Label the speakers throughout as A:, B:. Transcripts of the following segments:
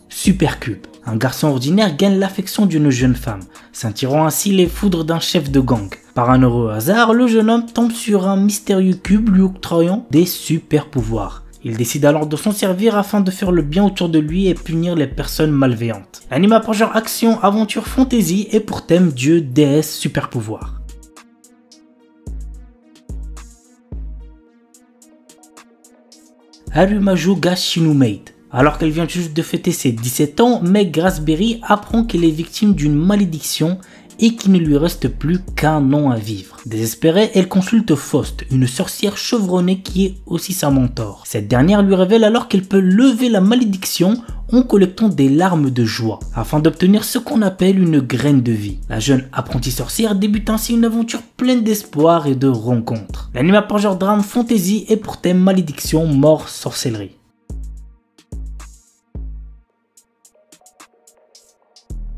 A: Supercube. Un garçon ordinaire gagne l'affection d'une jeune femme, s'attirant ainsi les foudres d'un chef de gang. Par un heureux hasard, le jeune homme tombe sur un mystérieux cube lui octroyant des super pouvoirs. Il décide alors de s'en servir afin de faire le bien autour de lui et punir les personnes malveillantes. L'anime a pour genre action, aventure, fantasy et pour thème dieu, déesse, super pouvoir. Harumaju ga Shinumade. Alors qu'elle vient juste de fêter ses 17 ans, Meg Raspberry apprend qu'elle est victime d'une malédiction et qu'il ne lui reste plus qu'un an à vivre. Désespérée, elle consulte Faust, une sorcière chevronnée qui est aussi sa mentor. Cette dernière lui révèle alors qu'elle peut lever la malédiction en collectant des larmes de joie, afin d'obtenir ce qu'on appelle une graine de vie. La jeune apprentie sorcière débute ainsi une aventure pleine d'espoir et de rencontres. L'anime a pour genre drame fantasy et pour thème malédiction, mort, sorcellerie.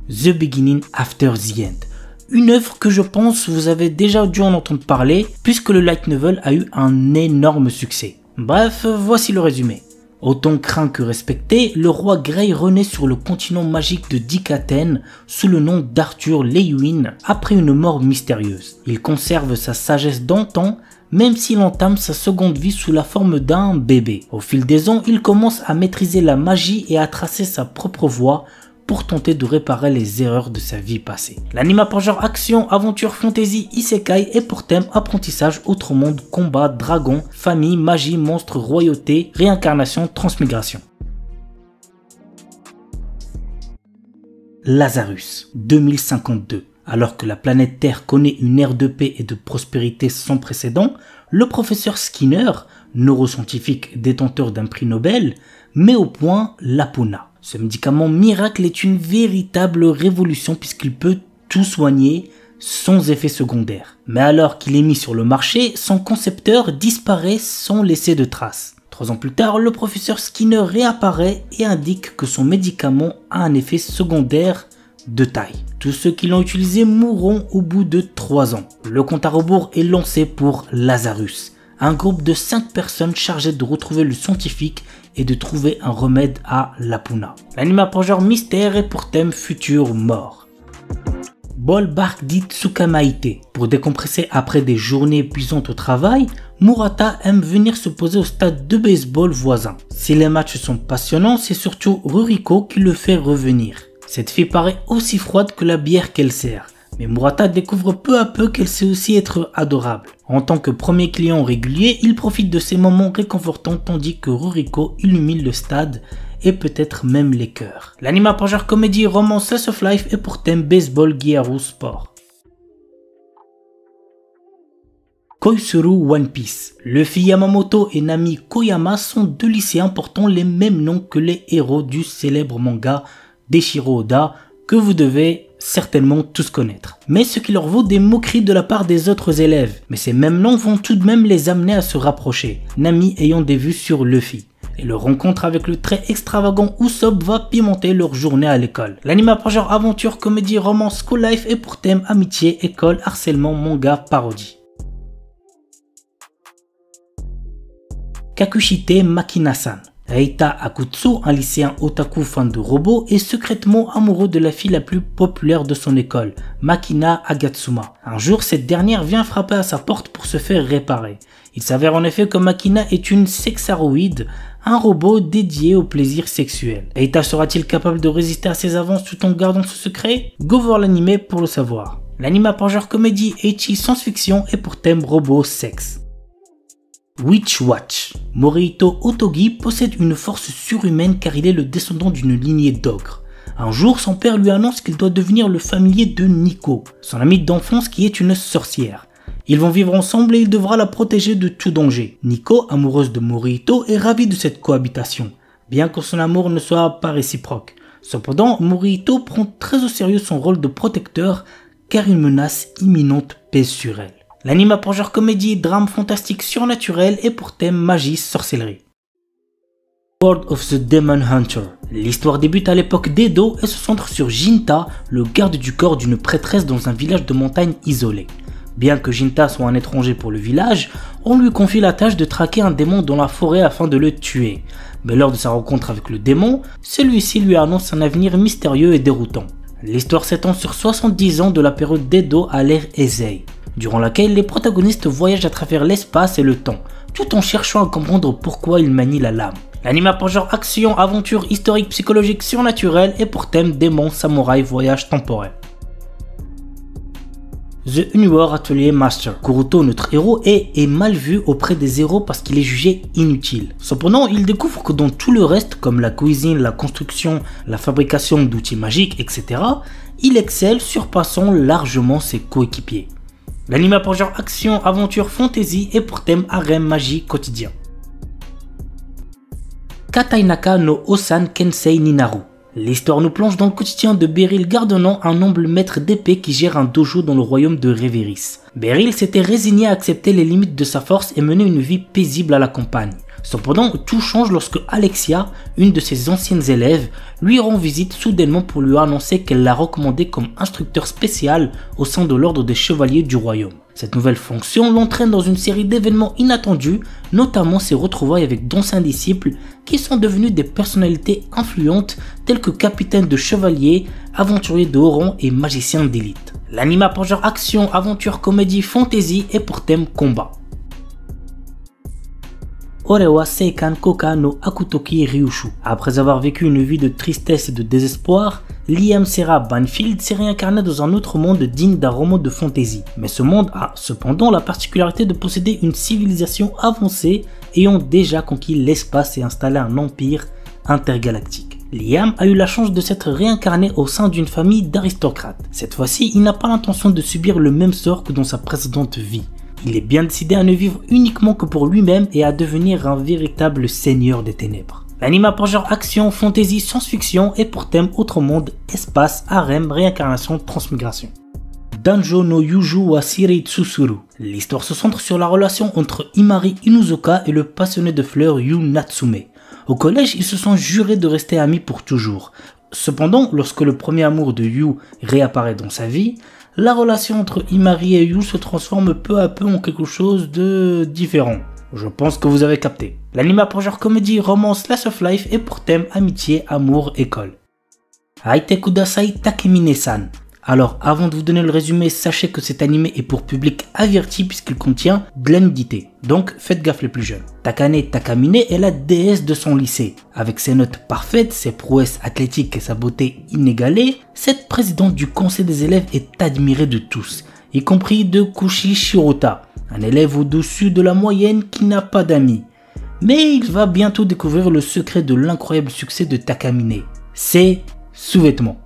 A: The Beginning After the End. Une œuvre que je pense vous avez déjà dû en entendre parler puisque le light novel a eu un énorme succès. Bref, voici le résumé. Autant craint que respecté, le roi Grey renaît sur le continent magique de Dikaten sous le nom d'Arthur Lewin après une mort mystérieuse. Il conserve sa sagesse d'antan même s'il entame sa seconde vie sous la forme d'un bébé. Au fil des ans, il commence à maîtriser la magie et à tracer sa propre voie pour tenter de réparer les erreurs de sa vie passée. L'anime a pour genre action, aventure, fantasy, isekai et pour thème apprentissage, autre monde, combat, dragon, famille, magie, monstre, royauté, réincarnation, transmigration. Lazarus, 2052. Alors que la planète Terre connaît une ère de paix et de prospérité sans précédent, le professeur Skinner, neuroscientifique détenteur d'un prix Nobel, met au point l'Apuna. Ce médicament miracle est une véritable révolution puisqu'il peut tout soigner sans effet secondaire. Mais alors qu'il est mis sur le marché, son concepteur disparaît sans laisser de traces. 3 ans plus tard, le professeur Skinner réapparaît et indique que son médicament a un effet secondaire de taille. Tous ceux qui l'ont utilisé mourront au bout de 3 ans. Le compte à rebours est lancé pour Lazarus, un groupe de 5 personnes chargées de retrouver le scientifique et de trouver un remède à l'Apuna. L'anime a pour genre mystère et pour thème futur mort. Ballpark dit Tsukamaite. Pour décompresser après des journées épuisantes au travail, Murata aime venir se poser au stade de baseball voisin. Si les matchs sont passionnants, c'est surtout Ruriko qui le fait revenir. Cette fille paraît aussi froide que la bière qu'elle sert. Mais Murata découvre peu à peu qu'elle sait aussi être adorable. En tant que premier client régulier, il profite de ces moments réconfortants tandis que Ruriko illumine le stade et peut-être même les cœurs. L'anime a pour genre comédie, romance, slice of life et pour thème baseball, Gyaru, sport. Koizuru One Piece. Luffy Yamamoto et Nami Koyama sont 2 lycéens portant les mêmes noms que les héros du célèbre manga d'Eiichiro Oda que vous devez certainement tous connaître. Mais ce qui leur vaut des moqueries de la part des autres élèves. Mais ces mêmes noms vont tout de même les amener à se rapprocher, Nami ayant des vues sur Luffy. Et leur rencontre avec le très extravagant Usopp va pimenter leur journée à l'école. L'anime a pour genre aventure, comédie, romance, school life et pour thème amitié, école, harcèlement, manga, parodie. Kakushite Makina-san. Reita Akutsu, un lycéen otaku fan de robots, est secrètement amoureux de la fille la plus populaire de son école, Makina Agatsuma. Un jour, cette dernière vient frapper à sa porte pour se faire réparer. Il s'avère en effet que Makina est une sexaroïde, un robot dédié au plaisir sexuel. Reita sera-t-il capable de résister à ses avances tout en gardant ce secret? Go voir l'anime pour le savoir. L'anime a pour genre comédie, ecchi, science-fiction et pour thème robot, sexe. Witch Watch. Morihito Otogi possède une force surhumaine car il est le descendant d'une lignée d'ogres. Un jour, son père lui annonce qu'il doit devenir le familier de Nico, son amie d'enfance qui est une sorcière. Ils vont vivre ensemble et il devra la protéger de tout danger. Nico, amoureuse de Morihito, est ravie de cette cohabitation, bien que son amour ne soit pas réciproque. Cependant, Morihito prend très au sérieux son rôle de protecteur car une menace imminente pèse sur elle. L'anime a pour genre comédie, drame fantastique surnaturel et pour thème magie, sorcellerie. World of the Demon Hunter. L'histoire débute à l'époque d'Edo et se centre sur Jinta, le garde du corps d'une prêtresse dans un village de montagne isolé. Bien que Jinta soit un étranger pour le village, on lui confie la tâche de traquer un démon dans la forêt afin de le tuer. Mais lors de sa rencontre avec le démon, celui-ci lui annonce un avenir mystérieux et déroutant. L'histoire s'étend sur 70 ans de la période d'Edo à l'ère Heisei, durant laquelle les protagonistes voyagent à travers l'espace et le temps, tout en cherchant à comprendre pourquoi ils manient la lame. L'anime a pour genre action, aventure, historique, psychologique, surnaturel et pour thème démon, samouraï, voyage temporel. The Uniwar Atelier Master. Kuruto, notre héros, est mal vu auprès des héros parce qu'il est jugé inutile. Cependant, il découvre que dans tout le reste, comme la cuisine, la construction, la fabrication d'outils magiques, etc., il excelle, surpassant largement ses coéquipiers. L'anime a pour genre action, aventure, fantasy et pour thème harem, magie, quotidien. Katainaka no Osan Kensei Ninaru. L'histoire nous plonge dans le quotidien de Beryl Gardenant, un humble maître d'épée qui gère un dojo dans le royaume de Reveris. Beryl s'était résigné à accepter les limites de sa force et mener une vie paisible à la campagne. Cependant, tout change lorsque Alexia, une de ses anciennes élèves, lui rend visite soudainement pour lui annoncer qu'elle l'a recommandé comme instructeur spécial au sein de l'ordre des chevaliers du royaume. Cette nouvelle fonction l'entraîne dans une série d'événements inattendus, notamment ses retrouvailles avec d'anciens disciples qui sont devenus des personnalités influentes telles que capitaines de chevaliers, aventuriers de haut rang et magiciens d'élite. L'anime a pour genre action, aventure, comédie, fantasy et pour thème combat. Orewa Seikan Koka no Akutoki Ryushu. Après avoir vécu une vie de tristesse et de désespoir, Liam Serra Banfield s'est réincarné dans un autre monde digne d'un roman de fantasy. Mais ce monde a cependant la particularité de posséder une civilisation avancée ayant déjà conquis l'espace et installé un empire intergalactique. Liam a eu la chance de s'être réincarné au sein d'une famille d'aristocrates. Cette fois-ci, il n'a pas l'intention de subir le même sort que dans sa précédente vie. Il est bien décidé à ne vivre uniquement que pour lui-même et à devenir un véritable seigneur des ténèbres. L'anime a pour genre action, fantasy, science-fiction et pour thème autre monde, espace, harem, réincarnation, transmigration. Danjo no Yuju wa Shirei Tsusuru. L'histoire se centre sur la relation entre Imari Inuzuka et le passionné de fleurs Yu Natsume. Au collège, ils se sont jurés de rester amis pour toujours. Cependant, lorsque le premier amour de Yu réapparaît dans sa vie, la relation entre Imari et Yu se transforme peu à peu en quelque chose de différent. Je pense que vous avez capté. L'anime a pour genre comédie, romance, slice of life et pour thème amitié, amour, école. Aite Kudasai Takemine-san. Alors avant de vous donner le résumé, sachez que cet anime est pour public averti puisqu'il contient de la nudité. Donc faites gaffe les plus jeunes. Takane Takamine est la déesse de son lycée. Avec ses notes parfaites, ses prouesses athlétiques et sa beauté inégalée, cette présidente du conseil des élèves est admirée de tous, y compris de Kushi Shirota, un élève au-dessus de la moyenne qui n'a pas d'amis. Mais il va bientôt découvrir le secret de l'incroyable succès de Takamine. Ses sous-vêtements.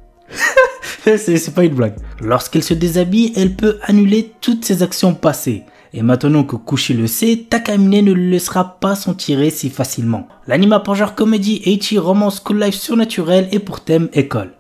A: C'est pas une blague. Lorsqu'elle se déshabille, elle peut annuler toutes ses actions passées. Et maintenant que Kushi le sait, Takamine ne le laissera pas s'en tirer si facilement. L'anime a pour genre comédie, ecchi, romance, school life surnaturel et pour thème école.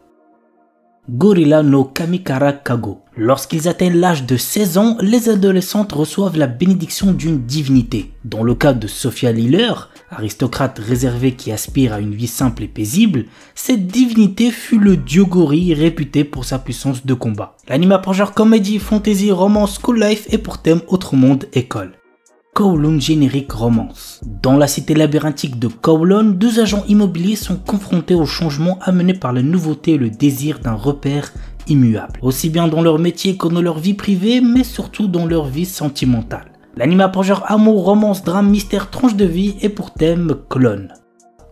A: Gorilla no Kamikara Kago. Lorsqu'ils atteignent l'âge de 16 ans, les adolescentes reçoivent la bénédiction d'une divinité. Dans le cas de Sophia Liller, aristocrate réservée qui aspire à une vie simple et paisible, cette divinité fut le dieu gorille réputé pour sa puissance de combat. L'anime a pour genre comédie, fantasy, romance, school life et pour thème autre monde, école. Kowloon générique romance. Dans la cité labyrinthique de Kowloon, deux agents immobiliers sont confrontés aux changements amenés par la nouveauté et le désir d'un repère immuable, aussi bien dans leur métier que dans leur vie privée, mais surtout dans leur vie sentimentale. L'anime a pour genre amour, romance, drame, mystère, tranche de vie et pour thème clone.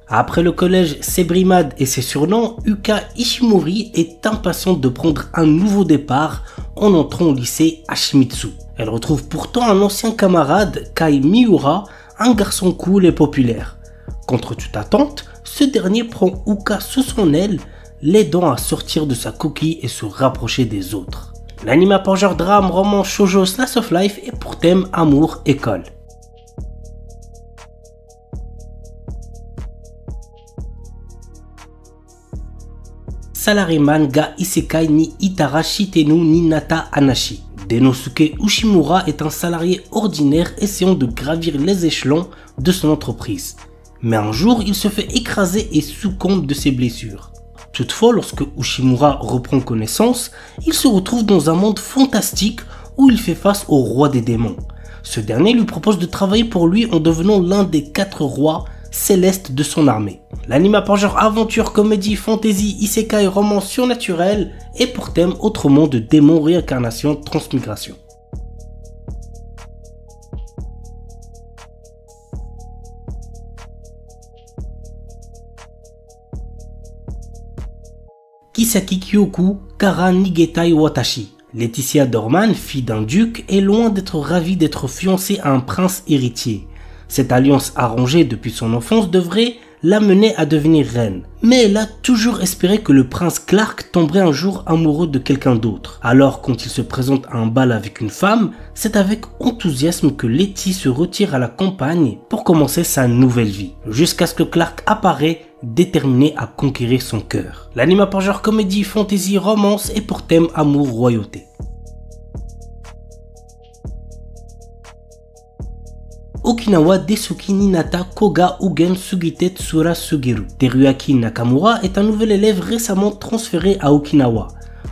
A: Après le collège Sebrimad et ses surnoms, Yuka Ishimori est impatiente de prendre un nouveau départ en entrant au lycée Hashimitsu. Elle retrouve pourtant un ancien camarade, Kai Miura, un garçon cool et populaire. Contre toute attente, ce dernier prend Yuka sous son aile, l'aidant à sortir de sa coquille et se rapprocher des autres. L'anime a pour genre drame, roman, shoujo, slice of life et pour thème amour, école. Salaryman ga Isekai ni Itara Shitenu ni Nata Anashi. Denosuke Ushimura est un salarié ordinaire essayant de gravir les échelons de son entreprise. Mais un jour, il se fait écraser et succombe de ses blessures. Toutefois, lorsque Ushimura reprend connaissance, il se retrouve dans un monde fantastique où il fait face au roi des démons. Ce dernier lui propose de travailler pour lui en devenant l'un des 4 rois célestes de son armée. L'anime a pour genre aventure, comédie, fantasy, isekai, roman surnaturel et pour thème autre monde de démons, réincarnation, transmigration. Kisaki Kyoku Kara Nigetai Watashi. Laetitia Dorman, fille d'un duc, est loin d'être ravie d'être fiancée à un prince héritier. Cette alliance arrangée depuis son enfance devrait l'amener à devenir reine. Mais elle a toujours espéré que le prince Clark tomberait un jour amoureux de quelqu'un d'autre. Alors quand il se présente à un bal avec une femme, c'est avec enthousiasme que Letty se retire à la campagne pour commencer sa nouvelle vie. Jusqu'à ce que Clark apparaît, déterminé à conquérir son cœur. L'anime a pour genre comédie, fantasy, romance et pour thème amour, royauté. Okinawa Desuki Ninata Koga Ugen Sugite Tsura Sugiru. Teruaki Nakamura est un nouvel élève récemment transféré à Okinawa.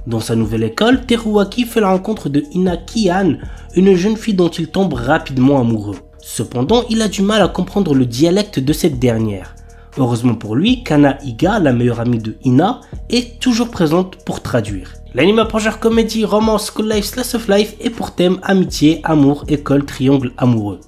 A: Dans sa nouvelle école, Teruaki fait la rencontre de Ina Kian, une jeune fille dont il tombe rapidement amoureux. Cependant, il a du mal à comprendre le dialecte de cette dernière. Heureusement pour lui, Kana Iga, la meilleure amie de Ina, est toujours présente pour traduire. L'anime a pour genre comédie, romance, school life, slice of life et pour thème amitié, amour, école, triangle amoureux.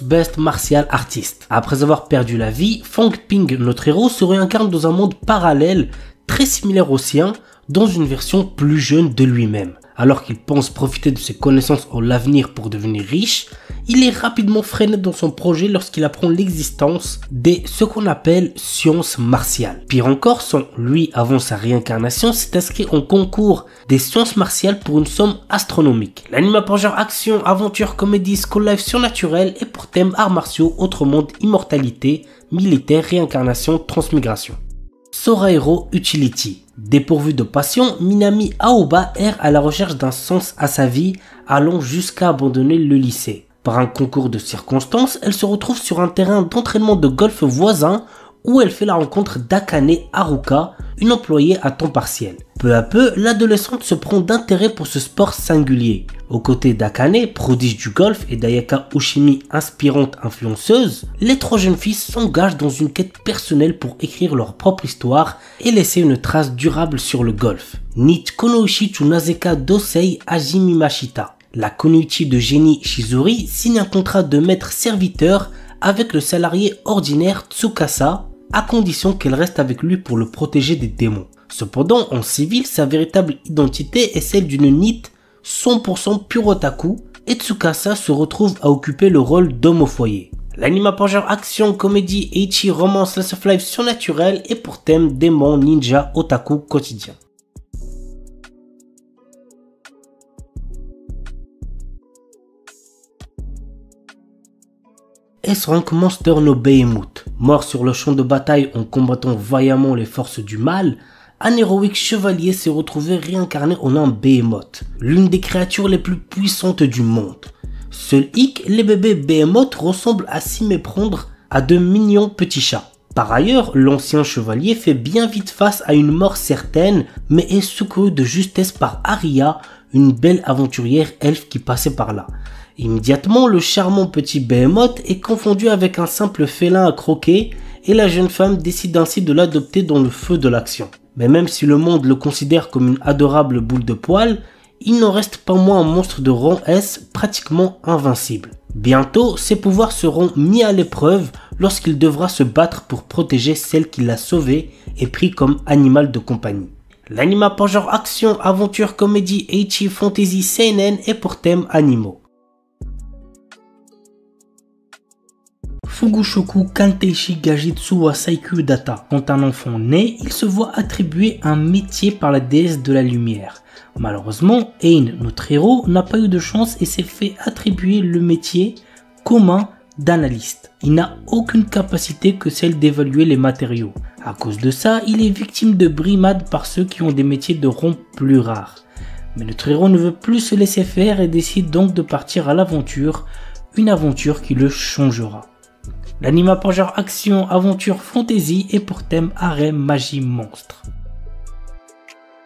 A: Best Martial Artist. Après avoir perdu la vie, Fang Ping, notre héros, se réincarne dans un monde parallèle très similaire au sien, dans une version plus jeune de lui-même. Alors qu'il pense profiter de ses connaissances en l'avenir pour devenir riche, il est rapidement freiné dans son projet lorsqu'il apprend l'existence des ce qu'on appelle sciences martiales. Pire encore, lui, avant sa réincarnation, s'est inscrit en concours des sciences martiales pour une somme astronomique. L'anime a pour genre action, aventure, comédie, school life surnaturel et pour thème arts martiaux, autre monde, immortalité, militaire, réincarnation, transmigration. Sorahiro Utility. Dépourvu de passion, Minami Aoba erre à la recherche d'un sens à sa vie, allant jusqu'à abandonner le lycée. Par un concours de circonstances, elle se retrouve sur un terrain d'entraînement de golf voisin où elle fait la rencontre d'Akane Haruka, une employée à temps partiel. Peu à peu, l'adolescente se prend d'intérêt pour ce sport singulier. Aux côtés d'Akane, prodige du golf, et d'Ayaka Ushimi, inspirante influenceuse, les 3 jeunes filles s'engagent dans une quête personnelle pour écrire leur propre histoire et laisser une trace durable sur le golf. Nit Konoichi tu Nazeka Dosei Hajimimashita. La Kunoichi de génie Shizuri signe un contrat de maître-serviteur avec le salarié ordinaire Tsukasa, à condition qu'elle reste avec lui pour le protéger des démons. Cependant, en civil, sa véritable identité est celle d'une Nit 100% pure otaku, et Tsukasa se retrouve à occuper le rôle d'homme au foyer. L'anime a pour genre action, comédie, ecchi, romance, slice of life surnaturel et pour thème démon, ninja, otaku quotidien. S-Rank Monster no Behemoth. Mort sur le champ de bataille en combattant vaillamment les forces du mal, un héroïque chevalier s'est retrouvé réincarné en un Behemoth, l'une des créatures les plus puissantes du monde. Seul hic, les bébés Behemoth ressemblent à s'y méprendre à de mignons petits chats. Par ailleurs, l'ancien chevalier fait bien vite face à une mort certaine, mais est secouru de justesse par Aria, une belle aventurière elfe qui passait par là. Immédiatement, le charmant petit Behemoth est confondu avec un simple félin à croquer et la jeune femme décide ainsi de l'adopter dans le feu de l'action. Mais même si le monde le considère comme une adorable boule de poils, il n'en reste pas moins un monstre de rang S pratiquement invincible. Bientôt, ses pouvoirs seront mis à l'épreuve lorsqu'il devra se battre pour protéger celle qui l'a sauvé et pris comme animal de compagnie. L'anime a pour genre action, aventure, comédie, ecchi, fantasy, seinen et pour thème animaux. Fugushoku Kanteishi Gajitsu wa Saikyu Data. Quand un enfant naît, il se voit attribuer un métier par la déesse de la lumière. Malheureusement, Ein, notre héros, n'a pas eu de chance et s'est fait attribuer le métier commun d'analyste. Il n'a aucune capacité que celle d'évaluer les matériaux. À cause de ça, il est victime de brimades par ceux qui ont des métiers de rang plus rares. Mais notre héros ne veut plus se laisser faire et décide donc de partir à l'aventure, une aventure qui le changera. L'anime a pour genre action, aventure, fantasy et pour thème harem, magie, monstre.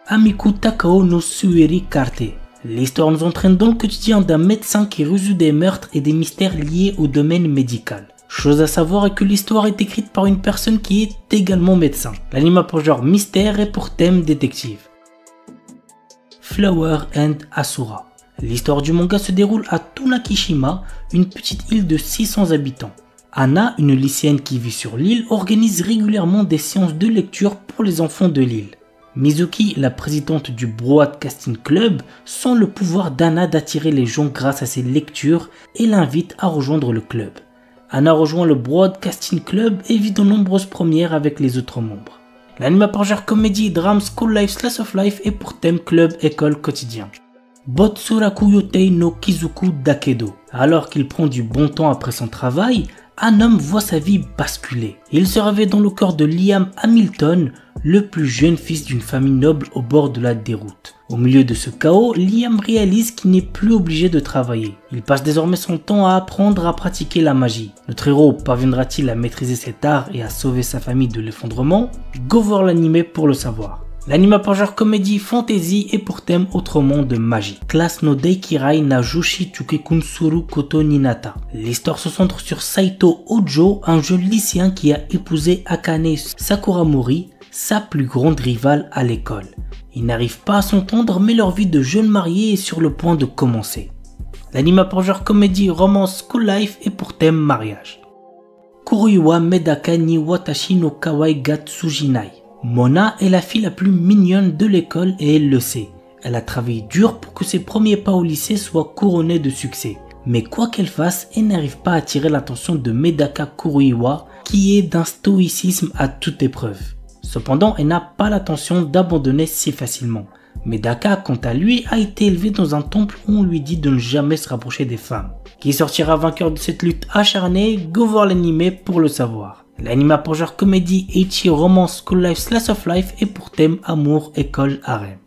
A: Amiku Takao no Sueri Karte. L'histoire nous entraîne dans le quotidien d'un médecin qui résout des meurtres et des mystères liés au domaine médical. Chose à savoir est que l'histoire est écrite par une personne qui est également médecin. L'anime a pour genre mystère et pour thème détective. Flower and Asura. L'histoire du manga se déroule à Tunakishima, une petite île de 600 habitants. Anna, une lycéenne qui vit sur l'île, organise régulièrement des séances de lecture pour les enfants de l'île. Mizuki, la présidente du Broadcasting Club, sent le pouvoir d'Anna d'attirer les gens grâce à ses lectures et l'invite à rejoindre le club. Anna rejoint le Broadcasting Club et vit de nombreuses premières avec les autres membres. L'anime a pour genre comédie, drame, school life, slice of life et pour thème club, école, quotidien. Botsuraku Yotei no Kizuku Dakedo. Alors qu'il prend du bon temps après son travail, un homme voit sa vie basculer. Il se réveille dans le corps de Liam Hamilton, le plus jeune fils d'une famille noble au bord de la déroute. Au milieu de ce chaos, Liam réalise qu'il n'est plus obligé de travailler. Il passe désormais son temps à apprendre à pratiquer la magie. Notre héros parviendra-t-il à maîtriser cet art et à sauver sa famille de l'effondrement? Go voir l'anime pour le savoir. L'anime a pour genre comédie, fantasy et pour thème autrement de magie. Classe no Deikirai na Jushi Chukekun Suru Koto Ninata. L'histoire se centre sur Saito Ojo, un jeune lycéen qui a épousé Akane Sakuramori, sa plus grande rivale à l'école. Ils n'arrivent pas à s'entendre mais leur vie de jeunes mariés est sur le point de commencer. L'anime a pour genre comédie, romance, school life et pour thème mariage. Kuruiwa Medaka ni Watashi no Kawai ga Tsujinai. Mona est la fille la plus mignonne de l'école et elle le sait. Elle a travaillé dur pour que ses premiers pas au lycée soient couronnés de succès. Mais quoi qu'elle fasse, elle n'arrive pas à attirer l'attention de Medaka Kuruiwa qui est d'un stoïcisme à toute épreuve. Cependant, elle n'a pas l'intention d'abandonner si facilement. Medaka, quant à lui, a été élevé dans un temple où on lui dit de ne jamais se rapprocher des femmes. Qui sortira vainqueur de cette lutte acharnée? Go voir l'anime pour le savoir. L'anime a pour genre comédie, ecchi, romance, school life, slice of life et pour thème amour, école, harem.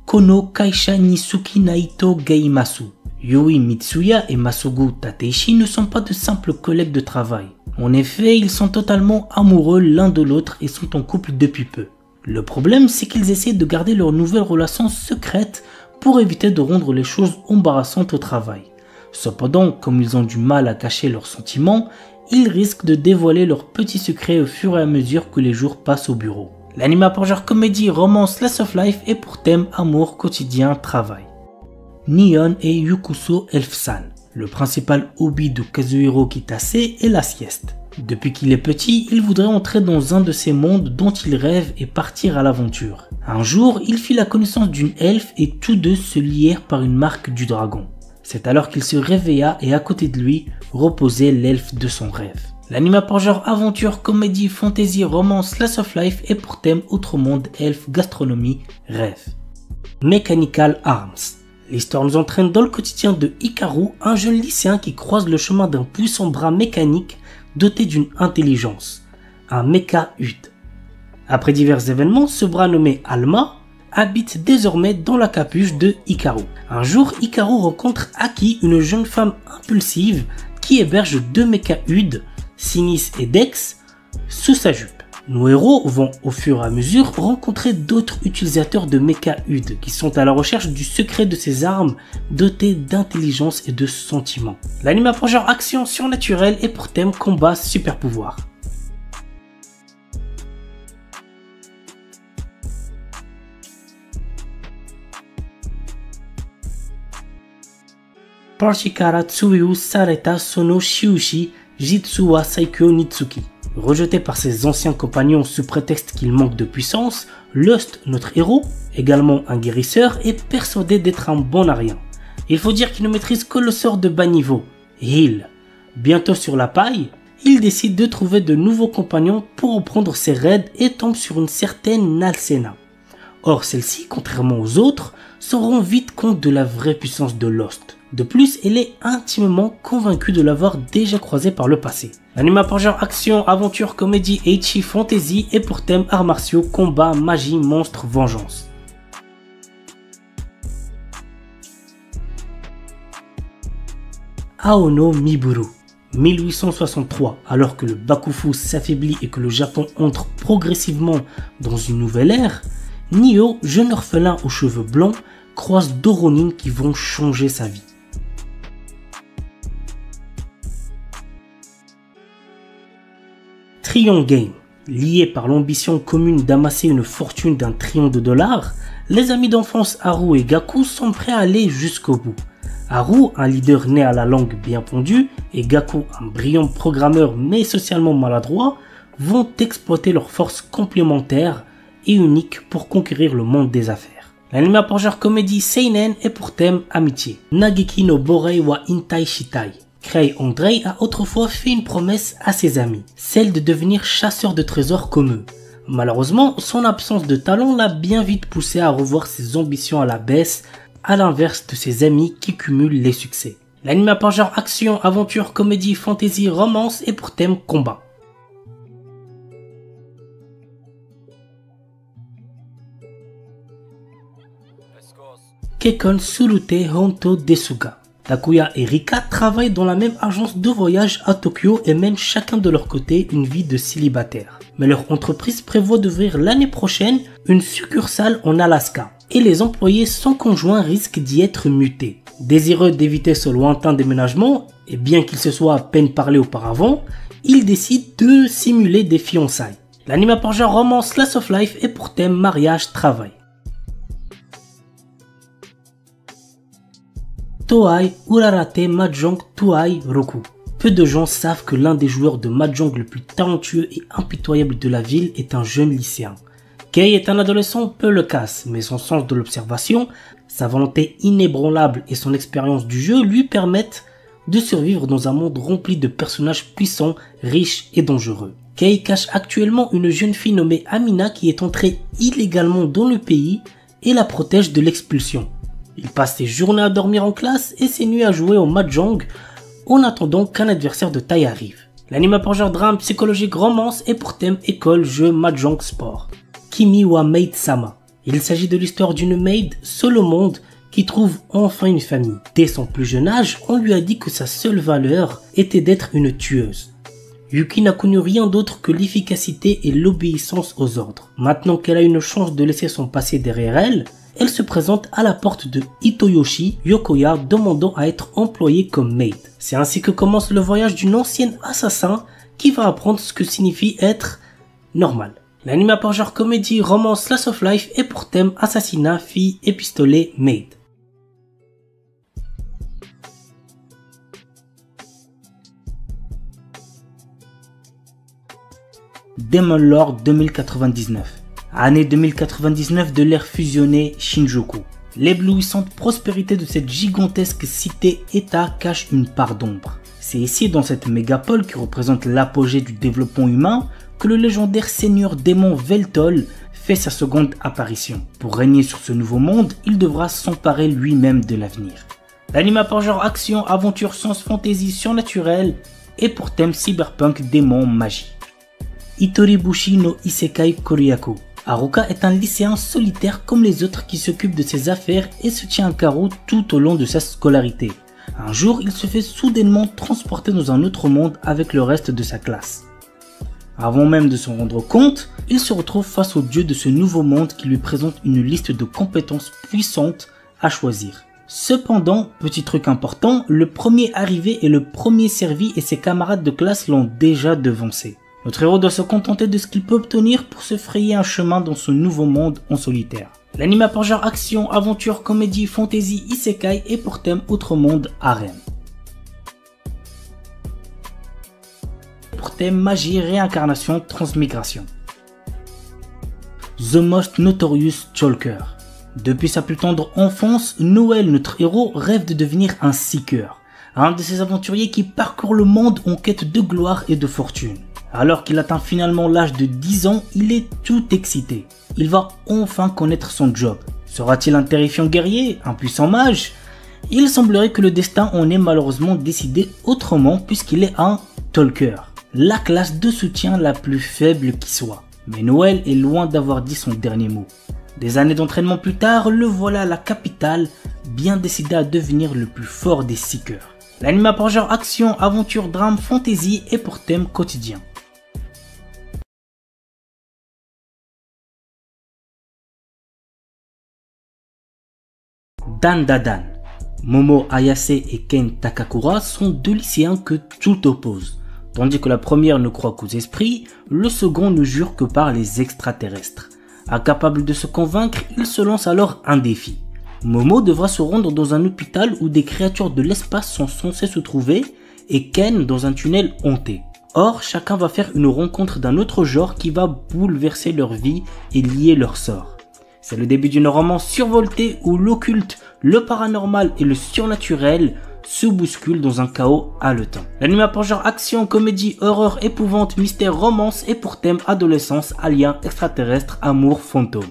A: Kono Kaisha Nisuki Naito Geimasu. Yui Mitsuya et Masugu Tateishi ne sont pas de simples collègues de travail. En effet, ils sont totalement amoureux l'un de l'autre et sont en couple depuis peu. Le problème, c'est qu'ils essaient de garder leur nouvelle relation secrète pour éviter de rendre les choses embarrassantes au travail. Cependant, comme ils ont du mal à cacher leurs sentiments, ils risquent de dévoiler leurs petits secrets au fur et à mesure que les jours passent au bureau. L'anime a pour genre comédie, romance, slice of life et pour thème amour, quotidien, travail. Nihon et Yukuso Elf-san. Le principal hobby de Kazuhiro Kitase est la sieste. Depuis qu'il est petit, il voudrait entrer dans un de ces mondes dont il rêve et partir à l'aventure. Un jour, il fit la connaissance d'une elfe et tous deux se lièrent par une marque du dragon. C'est alors qu'il se réveilla et à côté de lui reposait l'elfe de son rêve. L'anime a pour genre aventure, comédie, fantasy, romance, slice of life et pour thème autre monde, elfe, gastronomie, rêve. Mechanical Arms. L'histoire nous entraîne dans le quotidien de Hikaru, un jeune lycéen qui croise le chemin d'un puissant bras mécanique doté d'une intelligence, un mecha-Ud. Après divers événements, ce bras nommé Alma habite désormais dans la capuche de Hikaru. Un jour, Hikaru rencontre Aki, une jeune femme impulsive qui héberge deux mecha-Ud, Sinis et Dex, sous sa jupe. Nos héros vont au fur et à mesure rencontrer d'autres utilisateurs de mecha-Ud qui sont à la recherche du secret de ces armes dotées d'intelligence et de sentiments. L'anime a pour genre action surnaturelle et pour thème combat super pouvoir. Parshikara Tsuyu Sareta Sono Shiushi Jitsu wa Saikyo Nitsuki. Rejeté par ses anciens compagnons sous prétexte qu'il manque de puissance, Lust, notre héros, également un guérisseur, est persuadé d'être un bon à rien. Il faut dire qu'il ne maîtrise que le sort de bas niveau, Heal. Bientôt sur la paille, il décide de trouver de nouveaux compagnons pour reprendre ses raids et tombe sur une certaine Nalsena. Or celle-ci, contrairement aux autres, se rend vite compte de la vraie puissance de Lust. De plus, elle est intimement convaincue de l'avoir déjà croisé par le passé. L'anime a pour genre action, aventure, comédie, ecchi, fantasy et pour thème arts martiaux, combat, magie, monstre, vengeance. Aono Miburu. 1863, alors que le Bakufu s'affaiblit et que le Japon entre progressivement dans une nouvelle ère, Nio, jeune orphelin aux cheveux blancs, croise deux Ronin qui vont changer sa vie. Trion Game. Liés par l'ambition commune d'amasser une fortune d'1 trillion de dollars, les amis d'enfance Haru et Gaku sont prêts à aller jusqu'au bout. Haru, un leader né à la langue bien pondue, et Gaku, un brillant programmeur mais socialement maladroit, vont exploiter leurs forces complémentaires et uniques pour conquérir le monde des affaires. L'anime pour genre comédie seinen est pour thème amitié. Nageki no Borei wa Intai Shitai. Krei Andrei a autrefois fait une promesse à ses amis, celle de devenir chasseur de trésors comme eux. Malheureusement, son absence de talent l'a bien vite poussé à revoir ses ambitions à la baisse, à l'inverse de ses amis qui cumulent les succès. L'anime par genre action, aventure, comédie, fantasy, romance et pour thème combat. Kekkon Surute Honto Desuga. Takuya et Rika travaillent dans la même agence de voyage à Tokyo et mènent chacun de leur côté une vie de célibataire. Mais leur entreprise prévoit d'ouvrir l'année prochaine une succursale en Alaska et les employés sans conjoint risquent d'y être mutés. Désireux d'éviter ce lointain déménagement, et bien qu'ils se soient à peine parlé auparavant, ils décident de simuler des fiançailles. L'anime par genre romance Slice of Life est pour thème mariage-travail. Toei Urarate Mahjong Tuai Roku. Peu de gens savent que l'un des joueurs de Mahjong le plus talentueux et impitoyable de la ville est un jeune lycéen. Kei est un adolescent peu loquace, mais son sens de l'observation, sa volonté inébranlable et son expérience du jeu lui permettent de survivre dans un monde rempli de personnages puissants, riches et dangereux. Kei cache actuellement une jeune fille nommée Amina qui est entrée illégalement dans le pays et la protège de l'expulsion. Il passe ses journées à dormir en classe et ses nuits à jouer au Mahjong en attendant qu'un adversaire de taille arrive. L'anime pour genre drame, psychologique, romance et pour thème école, jeu, Mahjong, sport. Kimi wa Maid Sama. Il s'agit de l'histoire d'une maid seule au monde qui trouve enfin une famille. Dès son plus jeune âge, on lui a dit que sa seule valeur était d'être une tueuse. Yuki n'a connu rien d'autre que l'efficacité et l'obéissance aux ordres. Maintenant qu'elle a une chance de laisser son passé derrière elle, elle se présente à la porte de Hitoyoshi Yokoya demandant à être employée comme maid. C'est ainsi que commence le voyage d'une ancienne assassin qui va apprendre ce que signifie être normal. L'anime par genre comédie, romance, slice of life est pour thème assassinat, fille et pistolet, maid. Demon Lord 2099. Année 2099 de l'ère fusionnée Shinjuku. L'éblouissante prospérité de cette gigantesque cité-état cache une part d'ombre. C'est ici, dans cette mégapole qui représente l'apogée du développement humain, que le légendaire seigneur démon Veltol fait sa seconde apparition. Pour régner sur ce nouveau monde, il devra s'emparer lui-même de l'avenir. L'anime par genre action, aventure, science, fantasy, surnaturel et pour thème cyberpunk, démon, magie. Itoribushi no Isekai Koryaku. Haruka est un lycéen solitaire comme les autres qui s'occupe de ses affaires et se tient à carreau tout au long de sa scolarité. Un jour, il se fait soudainement transporter dans un autre monde avec le reste de sa classe. Avant même de s'en rendre compte, il se retrouve face au dieu de ce nouveau monde qui lui présente une liste de compétences puissantes à choisir. Cependant, petit truc important, le premier arrivé est le premier servi et ses camarades de classe l'ont déjà devancé. Notre héros doit se contenter de ce qu'il peut obtenir pour se frayer un chemin dans ce nouveau monde en solitaire. L'anime par genre action, aventure, comédie, fantasy, isekai et pour thème autre monde, harem. Pour thème magie, réincarnation, transmigration. The Most Notorious Chalker. Depuis sa plus tendre enfance, Noël, notre héros, rêve de devenir un seeker, un de ces aventuriers qui parcourent le monde en quête de gloire et de fortune. Alors qu'il atteint finalement l'âge de 10 ans, il est tout excité. Il va enfin connaître son job. Sera-t-il un terrifiant guerrier, un puissant mage? Il semblerait que le destin en ait malheureusement décidé autrement puisqu'il est un talker, la classe de soutien la plus faible qui soit. Mais Noël est loin d'avoir dit son dernier mot. Des années d'entraînement plus tard, le voilà à la capitale, bien décidé à devenir le plus fort des seekers. L'anime a pour genre action, aventure, drame, fantasy et pour thème quotidien. Dan Dadan. Momo Ayase et Ken Takakura sont deux lycéens que tout oppose. Tandis que la première ne croit qu'aux esprits, le second ne jure que par les extraterrestres. Incapable de se convaincre, il se lance alors un défi. Momo devra se rendre dans un hôpital où des créatures de l'espace sont censées se trouver et Ken dans un tunnel hanté. Or, chacun va faire une rencontre d'un autre genre qui va bouleverser leur vie et lier leur sort. C'est le début d'une romance survoltée où l'occulte, le paranormal et le surnaturel se bousculent dans un chaos haletant. L'anime a pour genre action, comédie, horreur, épouvante, mystère, romance et pour thème adolescence, alien, extraterrestre, amour, fantôme.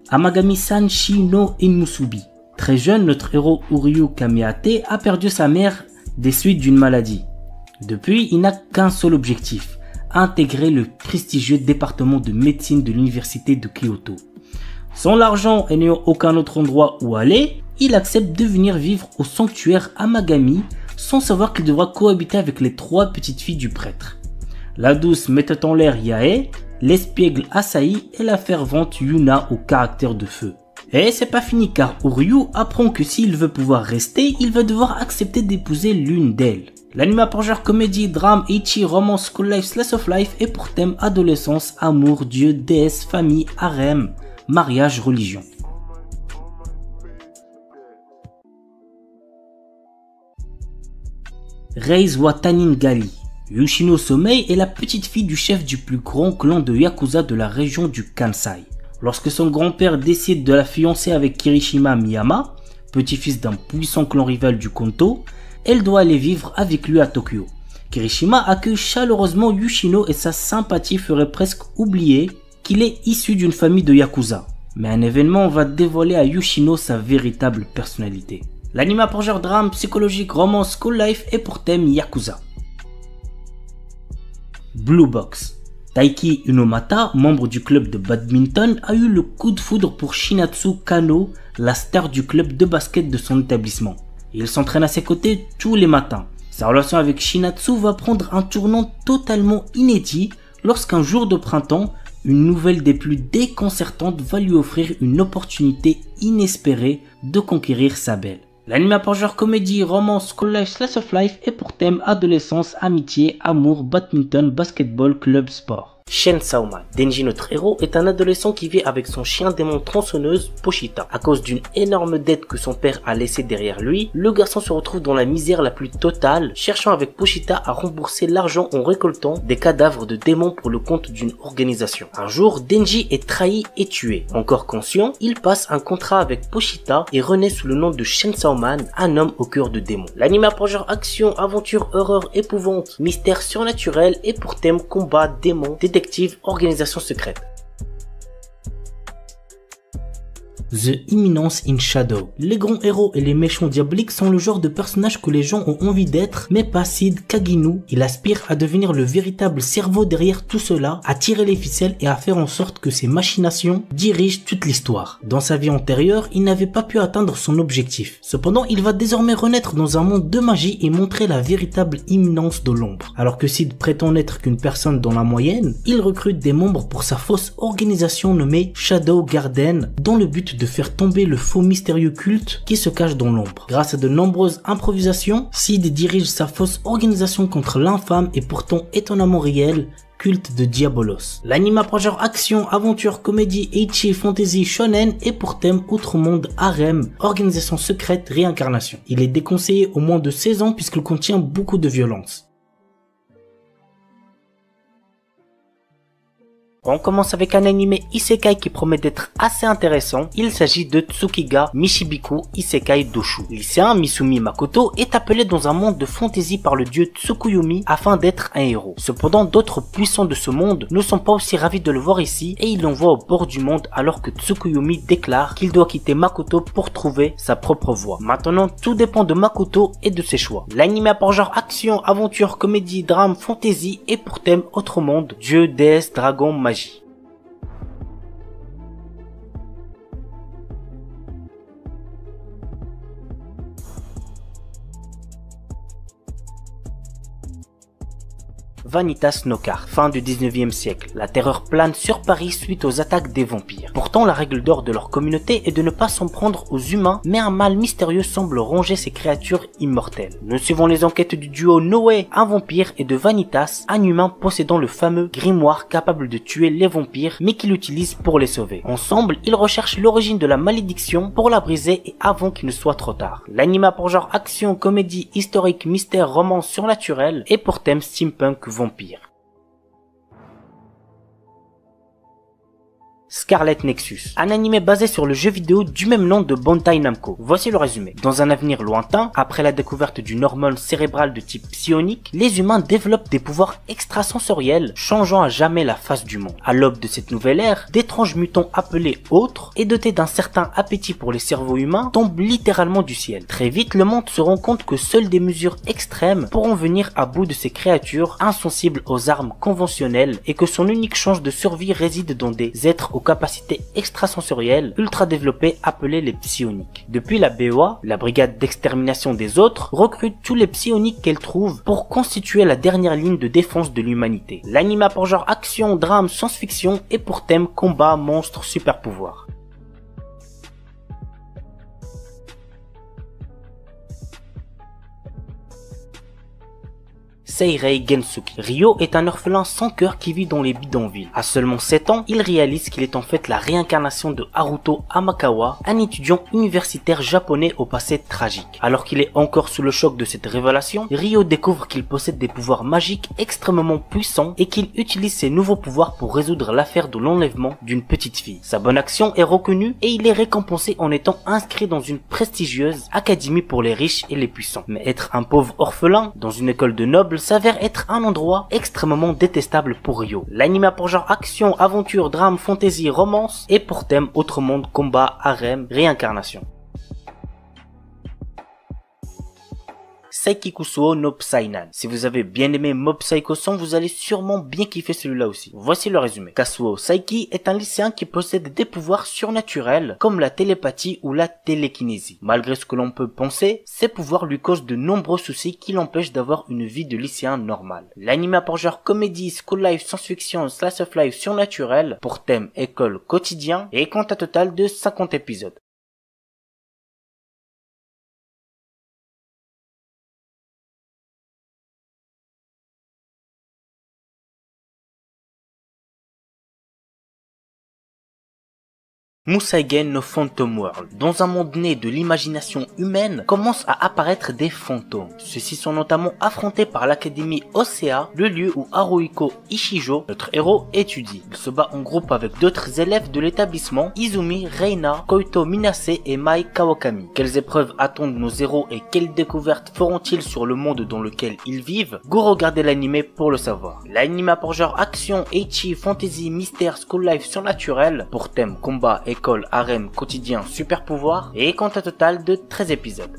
A: Amagami-san Shi no Inmusubi. Très jeune, notre héros Uryu Kameate a perdu sa mère des suites d'une maladie. Depuis, il n'a qu'un seul objectif, intégrer le prestigieux département de médecine de l'université de Kyoto. Sans l'argent et n'ayant aucun autre endroit où aller, il accepte de venir vivre au sanctuaire Amagami sans savoir qu'il devra cohabiter avec les 3 petites filles du prêtre. La douce mettait en l'air Yae, l'espiègle Asahi et la fervente Yuna au caractère de feu. Et c'est pas fini car Uryu apprend que s'il veut pouvoir rester, il va devoir accepter d'épouser l'une d'elles. L'anime a pour genre comédie, drame, ecchi, romance, school life, slice of life et pour thème adolescence, amour, dieu, déesse, famille, harem, mariage, religion. Reise Watanin Gali. Yoshino Somei est la petite fille du chef du plus grand clan de Yakuza de la région du Kansai. Lorsque son grand-père décide de la fiancer avec Kirishima Miyama, petit-fils d'un puissant clan rival du Kanto, elle doit aller vivre avec lui à Tokyo. Kirishima accueille chaleureusement Yoshino et sa sympathie ferait presque oublier qu'il est issu d'une famille de Yakuza. Mais un événement va dévoiler à Yoshino sa véritable personnalité. L'anime a pour genre drame, psychologique, romance, school life et pour thème Yakuza. Blue Box. Taiki Unomata, membre du club de badminton, a eu le coup de foudre pour Shinatsu Kano, la star du club de basket de son établissement. Il s'entraîne à ses côtés tous les matins. Sa relation avec Shinatsu va prendre un tournant totalement inédit lorsqu'un jour de printemps, une nouvelle des plus déconcertantes va lui offrir une opportunité inespérée de conquérir sa belle. L'anime a pour genre comédie, romance, school life, slice of life et pour thème adolescence, amitié, amour, badminton, basketball, club, sport. Shen Saoman. Denji, notre héros, est un adolescent qui vit avec son chien démon tronçonneuse, Pochita. À cause d'une énorme dette que son père a laissée derrière lui, le garçon se retrouve dans la misère la plus totale, cherchant avec Pochita à rembourser l'argent en récoltant des cadavres de démons pour le compte d'une organisation. Un jour, Denji est trahi et tué. Encore conscient, il passe un contrat avec Pochita et renaît sous le nom de Shen Saoman, un homme au cœur de démon. L'anime a pour genre action, aventure, horreur, épouvante, mystère surnaturel et pour thème combat, démon, détective, organisation secrète. The Imminence in Shadow. Les grands héros et les méchants diaboliques sont le genre de personnages que les gens ont envie d'être, mais pas Sid Kaginu. Il aspire à devenir le véritable cerveau derrière tout cela, à tirer les ficelles et à faire en sorte que ses machinations dirigent toute l'histoire. Dans sa vie antérieure, il n'avait pas pu atteindre son objectif. Cependant, il va désormais renaître dans un monde de magie et montrer la véritable imminence de l'ombre. Alors que Sid prétend n'être qu'une personne dans la moyenne, il recrute des membres pour sa fausse organisation nommée Shadow Garden, dans le but de faire tomber le faux mystérieux culte qui se cache dans l'ombre. Grâce à de nombreuses improvisations, Sid dirige sa fausse organisation contre l'infâme et pourtant étonnamment réel culte de Diabolos. L'anime a pour genre action, aventure, comédie, ecchi, fantasy, shonen et pour thème outre-monde, harem, organisation secrète, réincarnation. Il est déconseillé aux moins de 16 ans puisqu'il contient beaucoup de violence. On commence avec un anime isekai qui promet d'être assez intéressant. Il s'agit de Tsukiga Mishibiku Isekai Doshu. Lycéen Misumi Makoto est appelé dans un monde de fantasy par le dieu Tsukuyomi afin d'être un héros. Cependant, d'autres puissants de ce monde ne sont pas aussi ravis de le voir ici et ils l'envoient au bord du monde alors que Tsukuyomi déclare qu'il doit quitter Makoto pour trouver sa propre voie. Maintenant, tout dépend de Makoto et de ses choix. L'anime a pour genre action, aventure, comédie, drame, fantasy et pour thème autre monde, dieu, déesse, dragon, magie. Vanitas Knockhart, fin du 19e siècle. La terreur plane sur Paris suite aux attaques des vampires. Pourtant, la règle d'or de leur communauté est de ne pas s'en prendre aux humains, mais un mal mystérieux semble ronger ces créatures immortelles. Nous suivons les enquêtes du duo Noé, un vampire, et de Vanitas, un humain possédant le fameux grimoire capable de tuer les vampires, mais qu'il utilise pour les sauver. Ensemble, ils recherchent l'origine de la malédiction pour la briser et avant qu'il ne soit trop tard. L'anima pour genre action, comédie, historique, mystère, romance surnaturel et pour thème steampunk vampire. Scarlet Nexus, un animé basé sur le jeu vidéo du même nom de Bandai Namco. Voici le résumé. Dans un avenir lointain, après la découverte d'une hormone cérébrale de type psionique, les humains développent des pouvoirs extrasensoriels, changeant à jamais la face du monde. À l'aube de cette nouvelle ère, d'étranges mutants appelés autres et dotés d'un certain appétit pour les cerveaux humains tombent littéralement du ciel. Très vite, le monde se rend compte que seules des mesures extrêmes pourront venir à bout de ces créatures insensibles aux armes conventionnelles et que son unique chance de survie réside dans des êtres aux capacités extrasensorielles ultra développées appelées les psioniques. Depuis, la BOA, la brigade d'extermination des autres, recrute tous les psioniques qu'elle trouve pour constituer la dernière ligne de défense de l'humanité. L'anima pour genre action, drame, science-fiction et pour thème combat, monstres, super pouvoirs. Seirei Gensuki. Ryo est un orphelin sans cœur qui vit dans les bidonvilles. À seulement 7 ans, il réalise qu'il est en fait la réincarnation de Haruto Amakawa, un étudiant universitaire japonais au passé tragique. Alors qu'il est encore sous le choc de cette révélation, Ryo découvre qu'il possède des pouvoirs magiques extrêmement puissants et qu'il utilise ses nouveaux pouvoirs pour résoudre l'affaire de l'enlèvement d'une petite fille. Sa bonne action est reconnue et il est récompensé en étant inscrit dans une prestigieuse académie pour les riches et les puissants. Mais être un pauvre orphelin dans une école de nobles s'avère être un endroit extrêmement détestable pour Ryo. L'anima pour genre action, aventure, drame, fantasy, romance et pour thème autre monde, combat, harem, réincarnation. Saikikusuo no Psynan. Si vous avez bien aimé Mob Psycho 100, vous allez sûrement bien kiffer celui-là aussi. Voici le résumé. Kazuo Saiki est un lycéen qui possède des pouvoirs surnaturels comme la télépathie ou la télékinésie. Malgré ce que l'on peut penser, ces pouvoirs lui causent de nombreux soucis qui l'empêchent d'avoir une vie de lycéen normal. L'anime pour genre comédie, school life, science-fiction, slice of life surnaturel pour thème école quotidien et compte un total de 50 épisodes. Museigen no Phantom World. Dans un monde né de l'imagination humaine, commencent à apparaître des fantômes. Ceux-ci sont notamment affrontés par l'académie Osea, le lieu où Haruhiko Ishijo, notre héros, étudie. Il se bat en groupe avec d'autres élèves de l'établissement, Izumi, Reina, Koito Minase et Mai Kawakami. Quelles épreuves attendent nos héros et quelles découvertes feront-ils sur le monde dans lequel ils vivent? Go regarder l'anime pour le savoir. L'anime pour genre action, ecchi, fantasy, mystère, school life surnaturel, pour thème combat, école, harem, quotidien, super pouvoir et compte un total de 13 épisodes.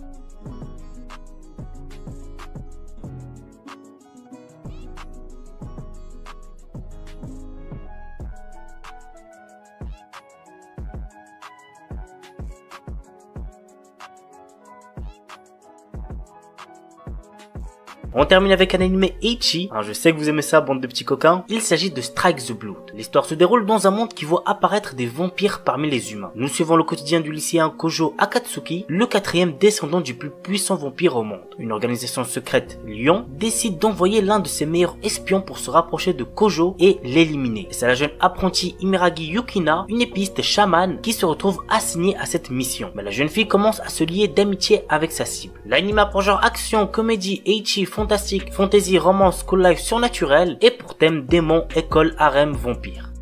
A: On termine avec un anime ecchi, je sais que vous aimez ça bande de petits coquins, il s'agit de Strike the Blood. L'histoire se déroule dans un monde qui voit apparaître des vampires parmi les humains. Nous suivons le quotidien du lycéen Kojo Akatsuki, le quatrième descendant du plus puissant vampire au monde. Une organisation secrète, Lion, décide d'envoyer l'un de ses meilleurs espions pour se rapprocher de Kojo et l'éliminer. C'est la jeune apprentie Imeragi Yukina, une épiste chamane, qui se retrouve assignée à cette mission. Mais la jeune fille commence à se lier d'amitié avec sa cible. L'anime pour genre action, comédie, ecchi, fantastique, fantasy, romance, school life surnaturel et pour thème démon, école, harem, vampire.